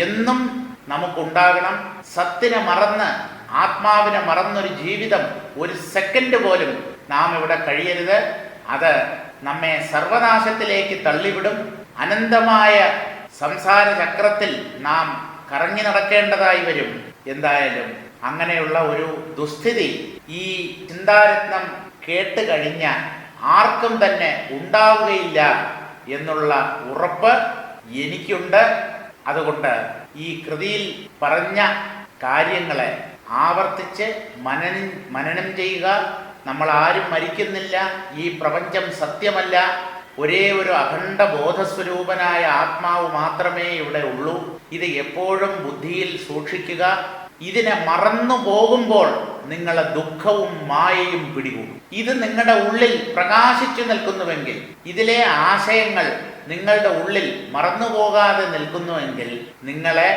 Speaker 1: എന്നും നമുക്കുണ്ടാകണം. സത്തിനെ മറന്ന്, ആത്മാവിനെ മറന്നൊരു ജീവിതം ഒരു സെക്കൻഡ് പോലും നാം ഇവിടെ കഴിയരുത്. അത് നമ്മെ സർവനാശത്തിലേക്ക് തള്ളിവിടും. അനന്തമായ സംസാര ചക്രത്തിൽ നാം കറങ്ങി നടക്കേണ്ടതായി വരും. എന്തായാലും അങ്ങനെയുള്ള ഒരു ദുസ്ഥിതി ഈ ചിന്താരത്നം കേട്ട് കഴിഞ്ഞ ആർക്കും തന്നെ ഉണ്ടാവുകയില്ല എന്നുള്ള ഉറപ്പ് എനിക്കുണ്ട്. അതുകൊണ്ട് ഈ കൃതിയിൽ പറഞ്ഞ കാര്യങ്ങളെ ആവർത്തിച്ച് മനനം ചെയ്യുക. നമ്മൾ ആരും മരിക്കുന്നില്ല. ഈ പ്രപഞ്ചം സത്യമല്ല. ഒരേ ഒരു അഖണ്ഡ ബോധസ്വരൂപനായ ആത്മാവ് മാത്രമേ ഇവിടെ ഉള്ളൂ. ഇത് എപ്പോഴും ബുദ്ധിയിൽ സൂക്ഷിക്കുക. ഇതിനെ മറന്നു പോകുമ്പോൾ നിങ്ങളെ ദുഃഖവും മായയും പിടികൂടും. ഇത് നിങ്ങളുടെ ഉള്ളിൽ പ്രകാശിച്ചു നിൽക്കുന്നുവെങ്കിൽ, ഇതിലെ ആശയങ്ങൾ നിങ്ങളുടെ ഉള്ളിൽ മറന്നുപോകാതെ നിൽക്കുന്നുവെങ്കിൽ നിങ്ങളെ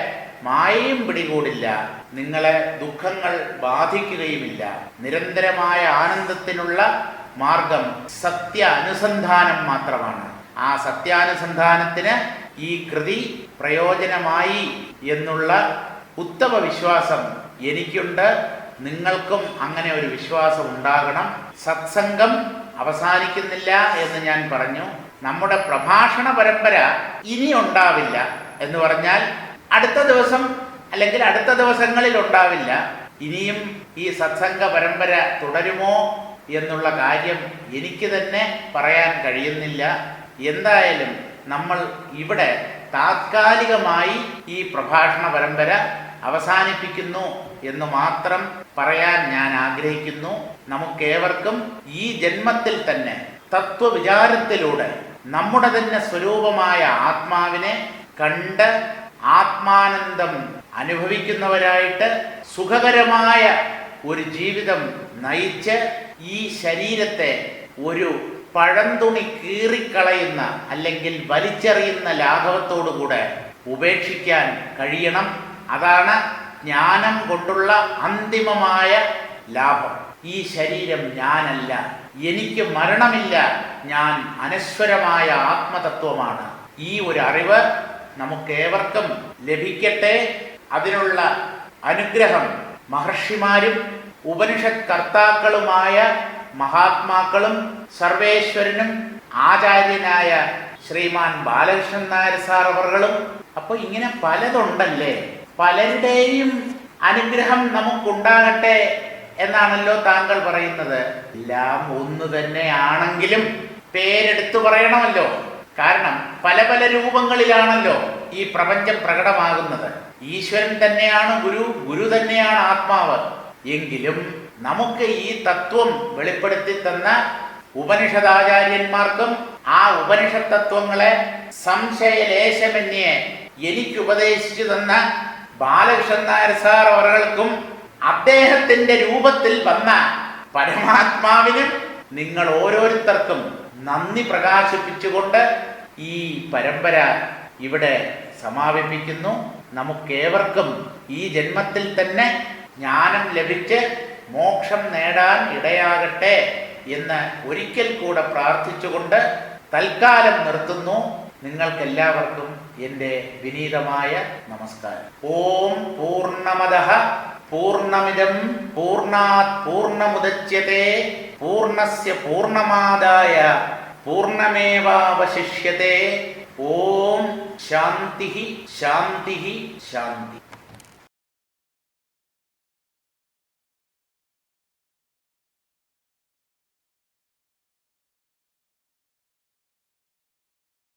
Speaker 1: മായയും പിടികൂടില്ല, നിങ്ങളെ ദുഃഖങ്ങൾ ബാധിക്കുകയുമില്ല. നിരന്തരമായ ആനന്ദത്തിനുള്ള മാർഗം സത്യ അനുസന്ധാനം മാത്രമാണ്. ആ സത്യാനുസന്ധാനത്തിന് ഈ കൃതി പ്രയോജനമായി എന്നുള്ള ഉത്തമ വിശ്വാസം എനിക്കുണ്ട്. നിങ്ങൾക്കും അങ്ങനെ ഒരു വിശ്വാസം ഉണ്ടാകണം. സത്സംഗം അവസാനിക്കുന്നില്ല എന്ന് ഞാൻ പറഞ്ഞു. നമ്മുടെ പ്രഭാഷണ പരമ്പര ഇനി ഉണ്ടാവില്ല എന്ന് പറഞ്ഞാൽ അടുത്ത ദിവസം അല്ലെങ്കിൽ അടുത്ത ദിവസങ്ങളിൽ ഉണ്ടാവില്ല. ഇനിയും ഈ സത്സംഗ പരമ്പര തുടരുമോ എന്നുള്ള കാര്യം എനിക്ക് തന്നെ പറയാൻ കഴിയുന്നില്ല. എന്തായാലും നമ്മൾ ഇവിടെ താത്കാലികമായി ഈ പ്രഭാഷണ പരമ്പര അവസാനിപ്പിക്കുന്നു എന്ന് മാത്രം പറയാൻ ഞാൻ ആഗ്രഹിക്കുന്നു. നമുക്കേവർക്കും ഈ ജന്മത്തിൽ തന്നെ തത്വവിചാരത്തിലൂടെ നമ്മുടെ തന്നെ സ്വരൂപമായ ആത്മാവിനെ കണ്ട് ആത്മാനന്ദം അനുഭവിക്കുന്നവരായിട്ട് സുഖകരമായ ഒരു ജീവിതം നയിച്ച് ഈ ശരീരത്തെ ഒരു പഴന്തുണി കീറിക്കളയുന്ന അല്ലെങ്കിൽ വലിച്ചെറിയുന്ന ലാഘവത്തോടുകൂടെ ഉപേക്ഷിക്കാൻ കഴിയണം. അതാണ് ജ്ഞാനം കൊണ്ടുള്ള അന്തിമമായ ലാഭം. ഈ ശരീരം ഞാനല്ല, എനിക്ക് മരണമില്ല, ഞാൻ അനശ്വരമായ ആത്മതത്വമാണ്. ഈ ഒരു അറിവ് നമുക്കേവർക്കും ലഭിക്കട്ടെ. അതിനുള്ള അനുഗ്രഹം മഹർഷിമാരും ഉപനിഷത്ത് കർത്താക്കളുമായ മഹാത്മാക്കളും സർവേശ്വരനും ആചാര്യനായ ശ്രീമാൻ ബാലകൃഷ്ണൻ നായർ സാർ അവർകളും. അപ്പോൾ ഇങ്ങനെ പലതുണ്ടല്ലേ, പലരുടെയും അനുഗ്രഹം നമുക്കുണ്ടാകട്ടെ എന്നാണല്ലോ താങ്കൾ പറയുന്നത്. എല്ലാം ഒന്ന് തന്നെയാണെങ്കിലും പേരെടുത്തു പറയണമല്ലോ. കാരണം പല പല രൂപങ്ങളിലാണല്ലോ ഈ പ്രപഞ്ചം പ്രകടമാകുന്നത്. ഈശ്വരൻ തന്നെയാണ് ഗുരു, ഗുരു തന്നെയാണ് ആത്മാവ്. എങ്കിലും നമുക്ക് ഈ തത്വം വെളിപ്പെടുത്തി തന്ന ഉപനിഷദാചാര്യന്മാർക്കും ആ ഉപനിഷത്ത് തത്വങ്ങളെ സംശയലേശമന്യേ എനിക്ക് ഉപദേശിച്ചു തന്ന ബാലകൃഷ്ണൻ നായർ സാർ അവർക്കും അദ്ദേഹത്തിന്റെ രൂപത്തിൽ വന്ന പരമാത്മാവിനും നിങ്ങൾ ഓരോരുത്തർക്കും നന്ദി പ്രകാശിപ്പിച്ചുകൊണ്ട് ഈ പരമ്പര ഇവിടെ സമാപിപ്പിക്കുന്നു. നമുക്കേവർക്കും ഈ ജന്മത്തിൽ തന്നെ ജ്ഞാനം ലഭിച്ച് മോക്ഷം നേടാൻ ഇടയാകട്ടെ എന്ന് ഒരിക്കൽ കൂടെ പ്രാർത്ഥിച്ചുകൊണ്ട് തൽക്കാലം നിർത്തുന്നു. നിങ്ങൾക്കെല്ലാവർക്കും എൻ്റെ വിനീതമായ നമസ്കാരം. ഓം പൂർണ്ണമദഃ പൂർണ്ണമിദം പൂർണ്ണാത് പൂർണ്ണമുദച്യത്തെ പൂർണ്ണസ്യ പൂർണ്ണമാദായ പൂർണ്ണമേവാവശിഷ്യത്തെ. ഓം ശാന്തി ശാന്തി ശാന്തി.